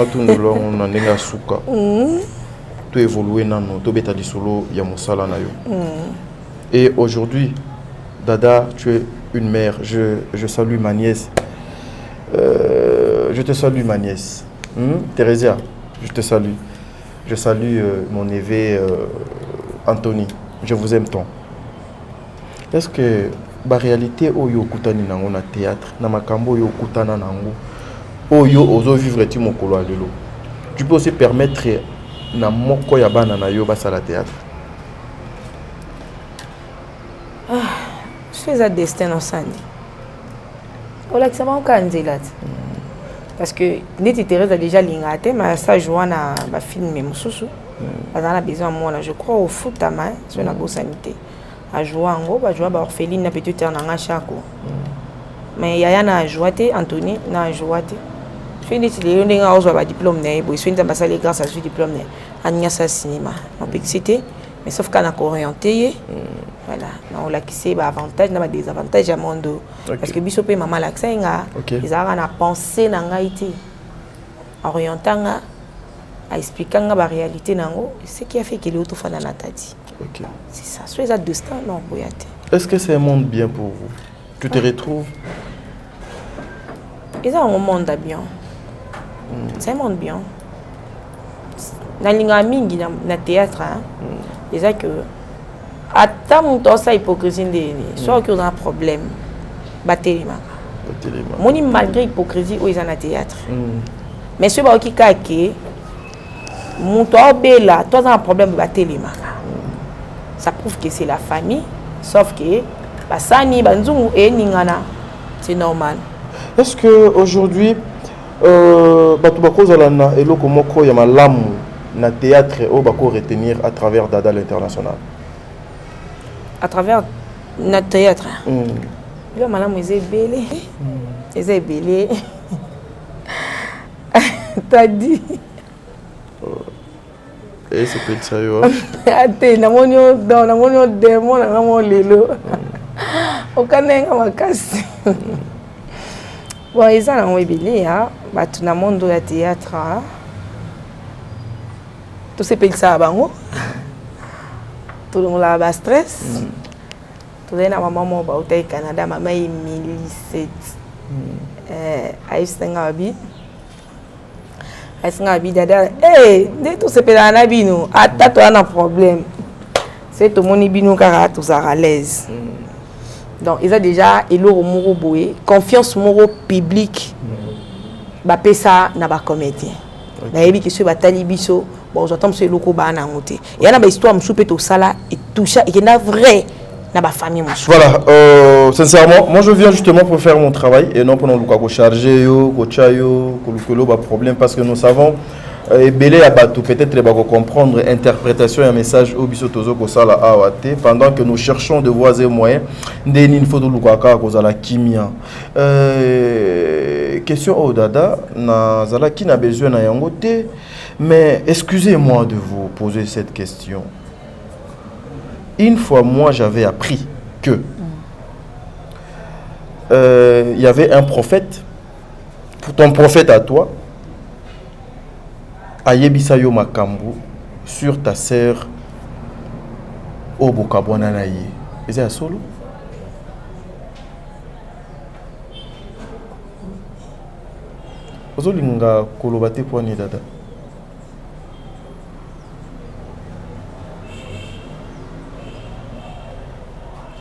tout on a un souka. Tu évolues, tu es allé solo, il y a mon salaire. Et aujourd'hui, Dada, tu es une mère. Je salue ma nièce. Je te salue, ma nièce. Thérésia, je te salue. Je salue mon neveu Anthony. Je vous aime tant. Est-ce que la réalité oyo kutani nango na théâtre na makambo yo kutana nango oyo ozo vivre ti mokolo alelo tu peux aussi permettre na moko ya bana na yo basala théâtre? Je fais un destin au sandi. Ola ça va encore nzela. Parce que Neti Thérèse a déjà l'ingate mais ça joue na ba film mususu. Bazana besoin moi là je crois au foot à main sur la sanité. A jouer en gros, a jouer à orpheline na petite en chako. Mais yaya na joué Anthony na joué. Je fais des télé on a aussi un diplôme né, bon je suis dans salle grâce à ce diplôme né. Anya sa cinéma. On peut citer mais sauf qu'on a orienté voilà, on l'a qui c'est avantage na désavantage à monde parce que biso pe maman l'accès nga ils a na penser na ngaité. Orientant à expliquer la réalité nango, ce qui a fait qu'il est tout fan na tati. OK. C'est ça. Soit les destin non boyate. Est-ce que c'est un monde bien pour vous? Tu te retrouves? C'est un monde bien. C'est un monde bien. Dans l'inga mingi na théâtre hein. Déjà que à tant que ça hypocrisie soit que on a un problème batelema. Moni malgré hypocrisie où ils en a théâtre. Mais ce qui kake mon toi bela toi as un problème de télémaka. Ça prouve que c'est la famille, sauf que basani banzungu et ningana, c'est normal. Est-ce que aujourd'hui batu bakoza lana eloko moko ya malamu na théâtre au bako retenir à travers Dada l'International? À travers notre théâtre. Le malamu est belé. Est belé. T'as dit. Et c'est peut-être ça yo. Ate na monyo démon na mo lelo. Okanenga makasi. Bon, ils ont belé hein, bah tout na monde de théâtre. Tout c'est peut ça bango. Tout le monde a bas stress. Tout le monde a maman au Canada, maman est 1007. Aïssenga abi. Aïssenga abi dada. Dès tout c'est pédant abi nous. Attends toi un problème. C'est tout mon ibino car tout ça à l'aise. Donc ils ont déjà eloro moro boé, confiance moro public. Ba pesa na ba comédien. Na yebi que ce batali biso. Bon, j'entends ce loco bana ngoté. Il y a une histoire m'soupe au sala et tout ça et il y a vrai dans ma famille. Voilà, sincèrement, moi je viens justement pour faire mon travail et non pour nous charger yo, kochayo, kolukolo ba problème parce que nous savons et belé à bateau peut-être les bago comprendre interprétation et un message au biso tozo ko sala awate pendant que nous cherchons de voies et moyens ndeni il faut de lukaka ko la kimia. Question au dada na zala qui n'a besoin na yangote. Mais excusez-moi de vous poser cette question. Une fois, moi, j'avais appris que il y avait un prophète, ton prophète à toi, Ayebisayo Makambu, sur ta sœur Obokabwananaye. C'est un solo? Ozolinga kolobate poani dada.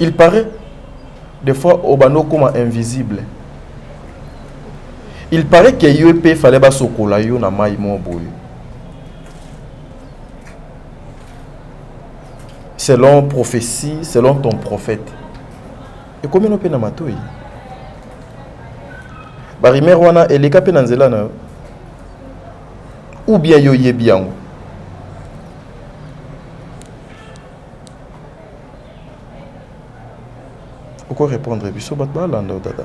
Il paraît, des fois, au bano comme invisible. Il paraît que YOP fallait pas sokola yo na mai mo boy. Selon prophétie, selon ton prophète. Et combien on peut na matoi? Barimer wana eleka pe na nzela na. Ou bien yo yebiango. Pourquoi répondre biso batba landa dada?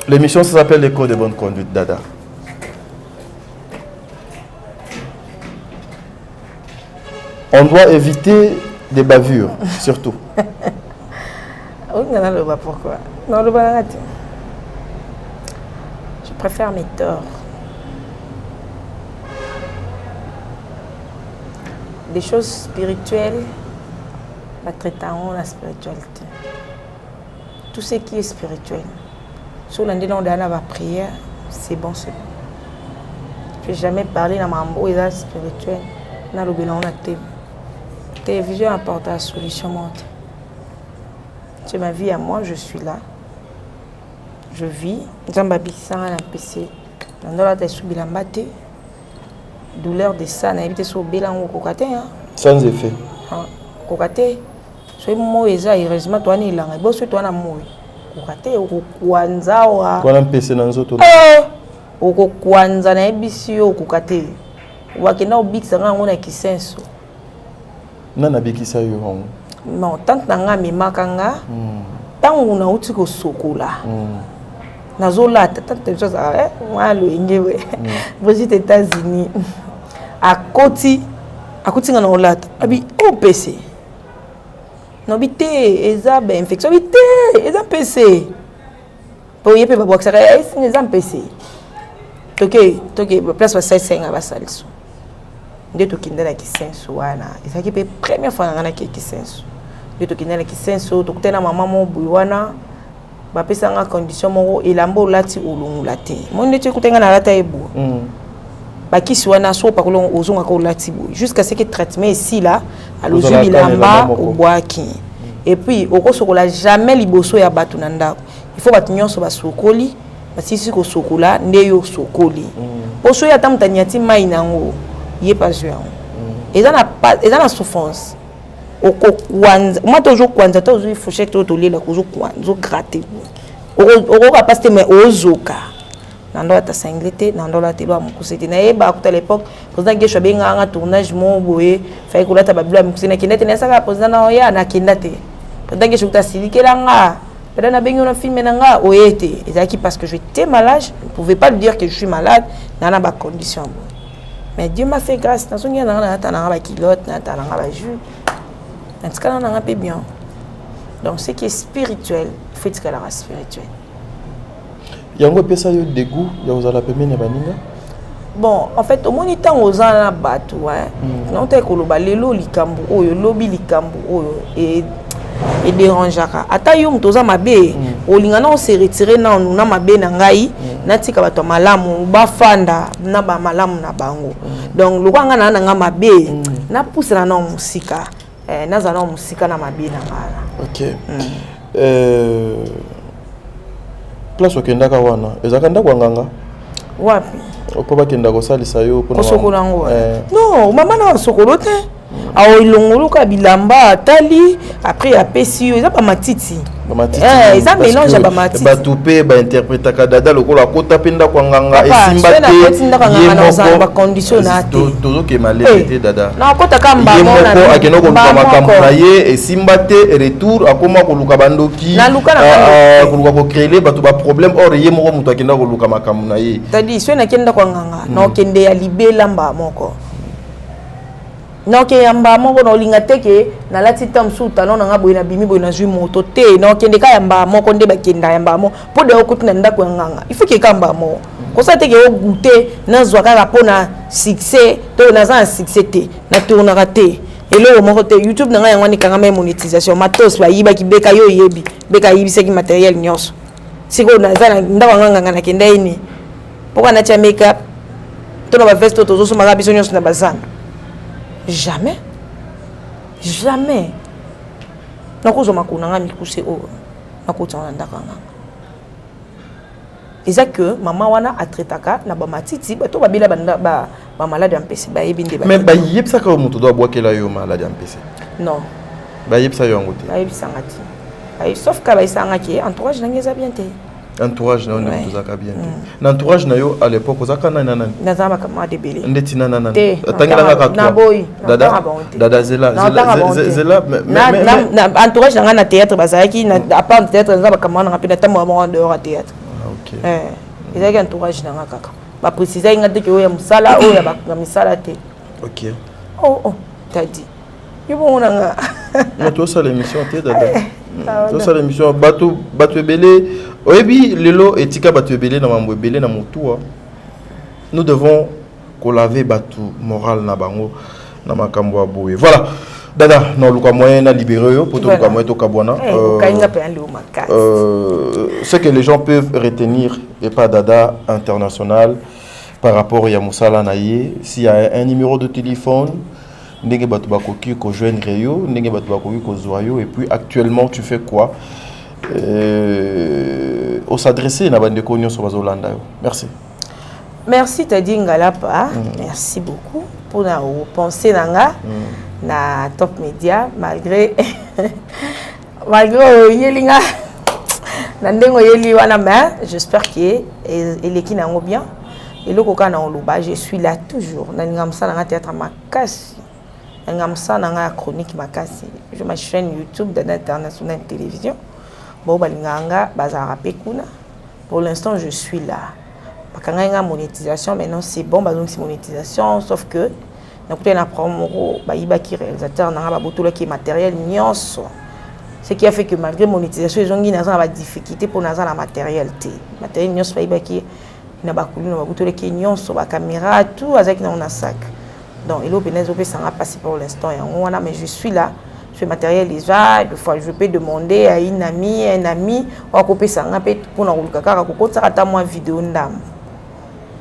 L'émission s'appelle l'écho de bonne conduite dada. On doit éviter des bavures surtout. Pourquoi? Non, le balade. Je préfère mes torts. Des choses spirituelles, traitons la spiritualité. Tout ce qui est spirituel. Sur l'année où on a la prière, c'est bon, c'est bon. Je ne vais jamais parler dans ma mambo et la spirituelle. Dans le bilan, on a télévision apporte la solution. C'est ma vie à moi, je suis là. Je vis. Zambabi sans un PC. Dans la tête sous bilan batté. Douleur de ça, n'a évité sur bilan ou cocaté. Sans effet. Cocaté. Soy mo eza heureusement toi ni langa. Bo so toi na mo. Cocaté ou kwanza wa. Kwa na mpese na nzoto. Oko kwanza na ebisi yo cocaté. Wakena obikisa nga ngona kisenso. Nana bikisa yo hongo. Non, tant na nga memakanga. Tangu na uti ko sokola. Nazola tant de choses moi le ngewe. Aux États-Unis. À côté ngana olata. Abi o PC. Non bité eza be infection bité eza PC. Pour yepe ba boxa eza PC. Toke place ba 5 abasaliso. Nde tokindela kisenso wana. Eza ki pe première fois ngana ki kisenso. Nde tokindela kisenso tokutena mama mo buwana. Ba pesa nga condition moko elambo lati olungula te. Mo nde tekutenga na lata ebo. Ba kisi wana so pa kolon ozonga ko lati bo. Jusqu'à ce que traitement ici là, alozu bilamba obwaki. Et puis okosokola jamais liboso ya batu na ndako. il faut bato nyonso basokoli basisi ko sokola ndeyo sokoli oso ya tamtanyati mai nango yé pas yango eza na souffrance okwanza mata ozo kwanza ta ozo fourchette to lela ko zo gratter oko capacité mais ozoka nando ata sanglete nando la telo amukusete na yeba akuta l'époque président Gesho benga nga tournage mo boye fay ko lata babilo amukusena kindate na saka président na ya na kindate président Gesho ta silikela nga pendant na benga na film na nga oyete ezaki parce que j'étais malade je ne pouvais pas lui dire que je suis malade na ba condition mais Dieu m'a fait grâce na songi na ta na ba kilote na ta na ba jus en tout cas on a peu bien donc ce qui est spirituel fait que la race spirituelle yango pesa yo dégoût ya ozala pemene baninga bon en fait au moni temps ozana bato ouais non te ko loba lelo likambu oyo lobi likambu oyo et dérangeaka ata yo mtoza mabe olinga na on se retirer na on na mabe na ngai na tika bato malamu ba fanda na ba malamu na bango donc lokanga na nga mabe na pousse na musika na za na musika na mabe na ngala OK place okendaka wana ezaka ndako nganga wapi opo bakenda kosalisa yo pona sokola ngo non mama na sokolo te awo ilongoluka bilamba tali après apesi yo eza ba matiti eza mélange ba matiti ba tupe ba interprétaka dada lokola kota penda kwa nganga esimba te ba condition na te tozo ke malete dada na kota kamba mona na akeno ko makambo na ye esimba te retour akoma ko luka bandoki na luka na ko luka ko créer bato ba problème or ye moko muto akenda ko luka makambo na ye tadi so na kenda kwa nganga na kende ya libela mba moko non ke yamba moko no linga teke na lati tam suta non nga boyina bimi boyina zui moto te non kende ka yamba moko nde ba kenda yamba mo po de okuti na ndako nganga il faut ke kamba mo ko sa teke o goûter na zwa ka pona succès to na za succès te na tourna raté elo moko te YouTube na nga yango ni kanga monétisation matos ba yiba ki beka yo yebi beka yibi seki matériel nyonso siko na za ndako nganga na kenda ini poko na cha makeup to na ba veste to zo so maga biso nyonso na bazana jamais nakozoma kunanga mikuse o nakotana ndaka nganga eza que mama wana atretaka na ba matiti bato babila ba malade ampesi ba yebinde ba mais ba yebsa ka mutu do abwakela yo malade ampesi non ba yebsa yo ngote ba yebsa ngati ay sauf ka ba isanga ki entourage nangeza bien te entourage na on tozaka bien na entourage na yo à l'époque ozaka na nana nazama kama debele ndeti na nana tangela ka na boy dada zela na entourage na na théâtre bazaki na à part théâtre nazama kama na pena tamo mo dehors théâtre OK ezaki entourage na kaka ba préciser ngate ke oya musala oya ba misala te OK oh tadi yubo nga na to ça l'émission te dada to ça l'émission bato ebele oyebi lelo etika bato ebele na mambo ebele na mutua nous devons laver bato moral na bango na makambo ya boye voilà dada na luka moyen na libérer yo poto luka moyen to kabwana ce que les gens peuvent retenir et pas dada international par rapport à Moussala Naye s'il y a un numéro de téléphone ndenge bato bakoki ko joindre yo ndenge bato bakoki ko zoyo et puis actuellement tu fais quoi on s'adresser na bande ko nyonso bazolanda yo merci Tadi Ngalapa merci beaucoup pour na penser nanga na Top Media malgré yelinga na ndengo yeli wana mais j'espère que eleki nango bien et le koka na oloba je suis là toujours na ngamsa na théâtre makasi ngamsa na chronique makasi je ma chaîne YouTube Dada International Télévision bon balinganga bazara pekuna pour l'instant je suis là bakanga monétisation maintenant c'est bon bazong si monétisation sauf que na côté na promo ba ibaki réalisateur na ba botola qui matériel nyonso ce qui a fait que malgré monétisation ils ont eu na difficulté pour na za matériel nyonso ba ibaki na ba kulu na ba botola qui nyonso ba caméra tout avec na sac donc il openezo ça n'a passé pour l'instant et on a mais je suis là ce matériel déjà des fois je peux demander à un ami on va couper ça pour na kaka ko ça ata moi vidéo ndam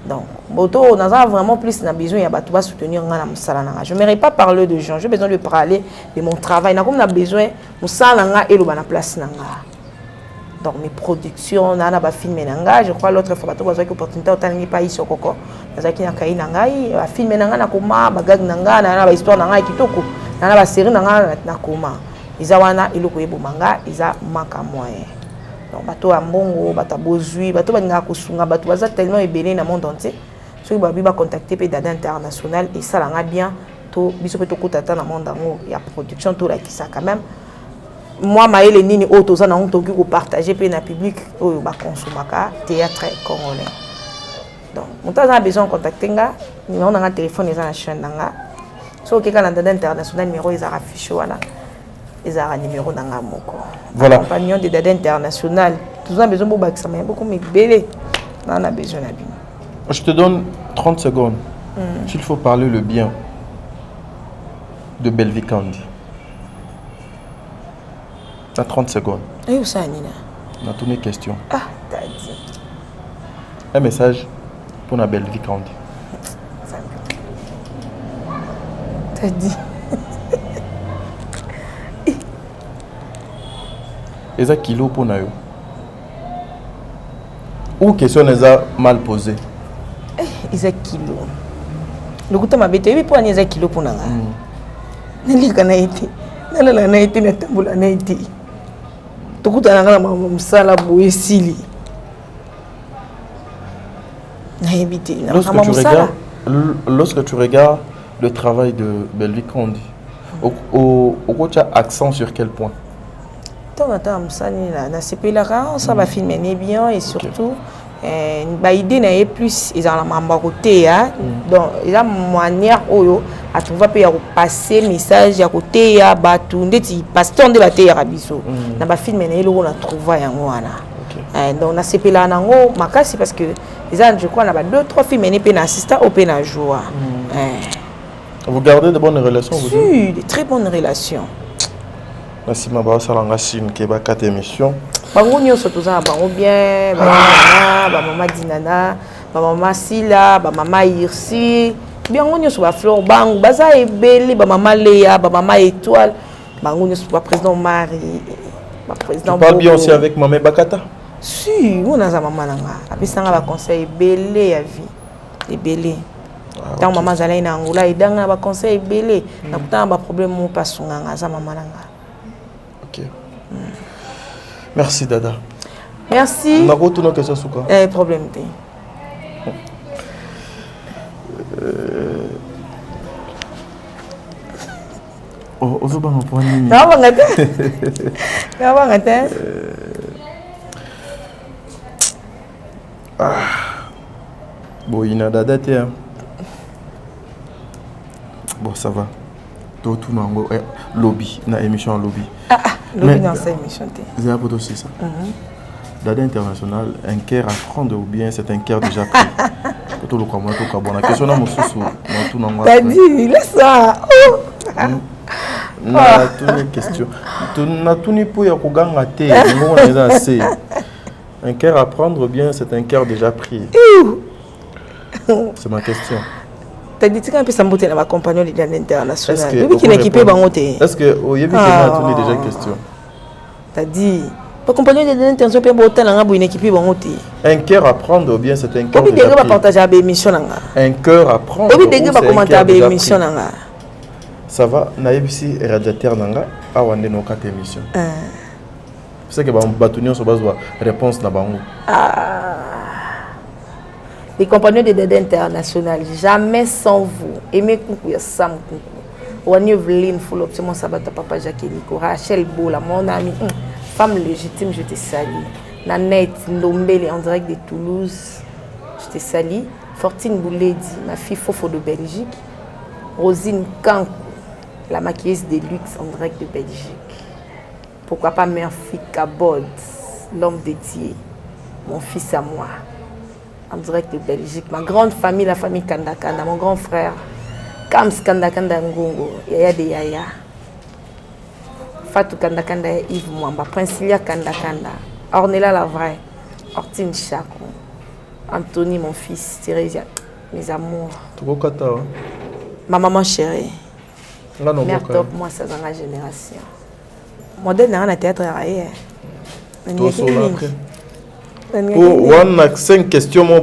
donc boto on a vraiment plus na besoin ya bato ba soutenir nga na musala na je n'aimerais pas parler de gens j'ai besoin de parler de mon travail na comme na besoin musala nga elo ba na place na nga donc mes productions nana ba filmer nanga je crois l'autre fois bato bazaki opportunité otalingi pa iso koko nazaki na kai nangai ba filmer nanga na koma ba gag nanga na ba histoire nanga kitoko na ba série nanga na koma iza wana iloko yebo manga iza maka moyen donc bato ambongo bato bozui bato baninga kosunga bato baza tellement ebelé na monde entier ceux qui ba contacter pe Dada International et ça langa bien to biso pe to kotata na monde ngo ya production to la kisa quand même. Moi, maëlle nini auto ça na honte qui ko partager pe na public oyo ba consomaka théâtre congolais. Donc, on a besoin de contacter nga, on a un téléphone ils ont la chaîne nga. So que quand Dada International numéro ils ont affiché wana. Ils ont un numéro dans moko. Voilà. Compagnon de Dada International, tout ça besoin beaucoup ça mais beaucoup mais belé. On a besoin de bien. Je te donne 30 secondes. S'il faut parler le bien de Belvi Kandi. Dans 30 secondes. Et où ça, Nina? On a tourné question. Ah, t'as dit. Un message pour la Belvi Kandi. T'as dit. Et ça, kilo pour nous. Ou question les a mal posée. Ils ont kilo. Le goût m'a bête, et puis ils ont kilo pour nous. N'est-ce pas été? N'a été n'a tamboula n'a été. Tout goût à la maman sala boué sili. N'a évité. Lorsque tu regardes le travail de Belvi Kandi, au tu as accent sur quel point? Tant ça na CP là ça va filmer bien et surtout ba idée na plus ils ont la mamba côté donc ils ont manière oyo à trouver pe ya passer message ya côté ya batu ndeti pasteur de baté ya biso na ba filmer na eloko na trouver yango wana donc na CP là nango makasi parce que ils ont je crois na ba 2-3 films ne pe na assistant au pe na joie. Vous gardez de bonnes relations vous? Oui, de très bonnes relations. Merci Maba Salanga Sim qui est 4 émissions. Bango nyonso toza bango bien, ba maman Dinana, ba maman Sila, ba maman Irsi, bien bango nyonso ba Fleur Bango, baza ebele ba maman Léa, ba maman Étoile, bango nyonso ba président Marie, ba président. Tu parles bien aussi avec maman Bakata? Si, on a za maman nanga. Apesanga ba conseil ebele ya vie, ebele. Tant maman zala ina ngula idanga ba conseil ebele, na kutana ba problème mo pasunganga za maman nanga. Ok. Merci Dada. Merci. On a retourné aux questions sur quoi? Problème. Oh, on va en prendre une. Non, on va Bon, il y a Dada. Bon, ça va. Tout lobby, na émission lobby. Lobby dans cette émission. Vous avez aussi ça. Dada International, un cœur à prendre ou bien c'est un cœur déjà pris. Tout le comment tout bon. La question là, mon sous, tout n'en. T'as dit, laisse ça. Na toute une question. Na tout ni pour y akuganga te. On est assez. Un cœur à prendre ou bien c'est un cœur déjà pris. C'est ma question. T'as dit que ça me na compagnon de Dada International. Lui qui n'équipé bangoté. Est-ce que au yebi que déjà question. T'as dit pas compagnon de Dada International pe botel nga bo une équipe bangoté. Un cœur à prendre ou bien c'est un cœur. Obi dégé va partager à émission nga. Un cœur à prendre. Obi dégé va commenter à émission nga. Ça va na yebisi radiateur nga awande no 4 émissions. C'est que ba batunion so bazwa réponse na bango. Les compagnons de Dada International, jamais sans vous. Aimez coucou, Sam coucou. On y veut full option, ça va ta papa Jacques Nico, Rachel Bola, mon ami, femme légitime, je te salue. Nanette Ndombele en direct de Toulouse, je te salue. Fortine Bouledi, ma fille Fofo de Belgique. Rosine Kankou, la maquilleuse de luxe en direct de Belgique. Pourquoi pas Murphy Cabot, l'homme dédié, mon fils à moi. En direct de Belgique, ma grande famille, la famille Kanda Kanda, mon grand frère, Kams Kanda Kanda Ngongo, Yaya de Yaya, Fatou Kanda Kanda, Yves Mwamba, Princilia Kanda Kanda, Ornella la vraie, Hortine Chakou, Anthony mon fils, Thérèse, mes amours, ma maman chérie, mère top, moi ça dans la génération. Modèle dans le théâtre, On a 5 questions, on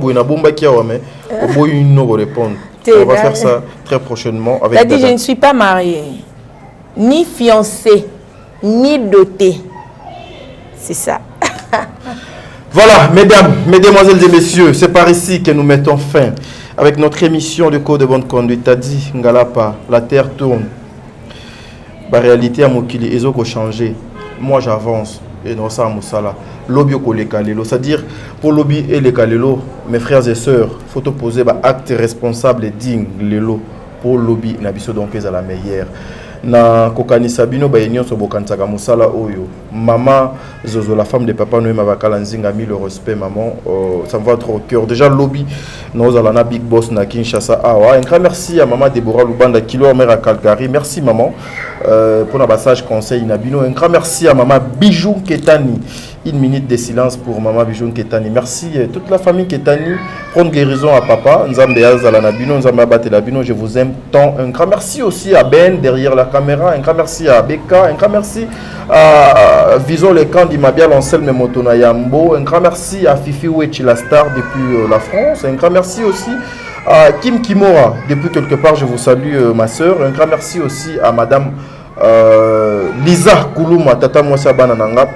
répondre. On va faire ça très prochainement. T'as dit, je ne suis pas mariée, ni fiancée, ni dotée. C'est ça. Voilà, mesdames, mesdemoiselles et messieurs, c'est par ici que nous mettons fin avec notre émission de Code de bonne conduite. T'as dit, Ngalapa, la terre tourne. La réalité à Mokili, ils ont changé. Moi, j'avance. Et non, ça, Moussala. Lobby au Kalelo. C'est-à-dire, pour lobby et les Kalelo, mes frères et sœurs, il faut poser un acte responsable et digne. Lelo, pour lobby, Nabiso donc est à la meilleure. Na kokani sabino ba union so bokansaka musala oyo maman Zozo la femme de papa Noé Mavakala nzinga mis le respect maman ça me va trop au cœur déjà lobby nous allons na big boss na Kinshasa awa un grand merci à maman Deborah Lubanda kilo mère à Calgary merci maman pour un passage conseil nabino un grand merci à maman Bijou Ketani. Une minute de silence pour maman Bijou Ketani. Merci toute la famille Ketani. Prendre guérison à papa. Nzambe Azala Nabino, Nzambe Abate Labino, je vous aime tant. Un grand merci aussi à Ben derrière la caméra. Un grand merci à Beka. Un grand merci à Vision le camp d'Imabia Lancel Motona Yambo. Un grand merci à Fifi Wechi la star depuis la France. Un grand merci aussi à Kim Kimora. Depuis quelque part, je vous salue ma soeur. Un grand merci aussi à madame Lisa Koulouma, Tata Mwasa Banananga.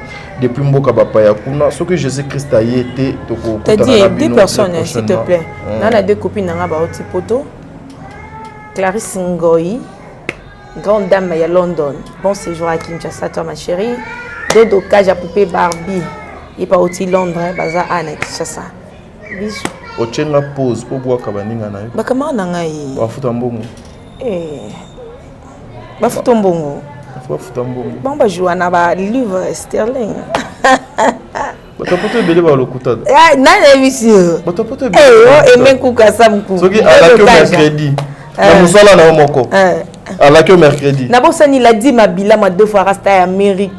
Depuis Mboka Bapaya Kuna, ce que Jésus-Christ a été. T'as dit 2 personnes, s'il te plaît. On a 2 copines dans la poto. Clarisse Ngoyi, grande dame à London. Bon séjour à Kinshasa, toi ma chérie. Dodo Kaja Poupée Barbie. Il pas aussi Londres, Baza Anna Kinshasa. Bisous. Au tien la pause pour boire Kabaninga na. Bakama nangai. Bafutambongo. Bafutambongo. Bon, bah, je joue à livre sterling. Tu peux te béler par le couteau. Ah, non, monsieur. Tu peux te béler. Et même Kouka Samkou. Ce qui est à la queue mercredi. La moussala na omoko. À la queue mercredi. Nabosani l'a dit, ma bila, ma 2 fois rasta américain.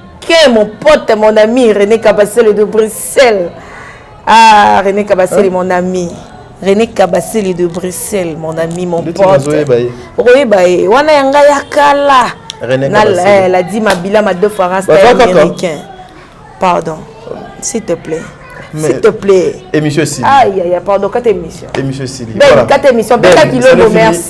Mon pote, mon ami, René Kabassel de Bruxelles. Ah, René Kabassel, mon ami. René Kabassel de Bruxelles, mon ami, mon pote. Oui, bah, wana yanga yakala. Elle a dit ma bila ma 2 fois rasta américain. Pardon. S'il te plaît. S'il te plaît. Émission Sili. Aïe, aïe, pardon, 4 émissions. Émission Sili. Ben, 4 émissions. Ben, 4 kilos de merci.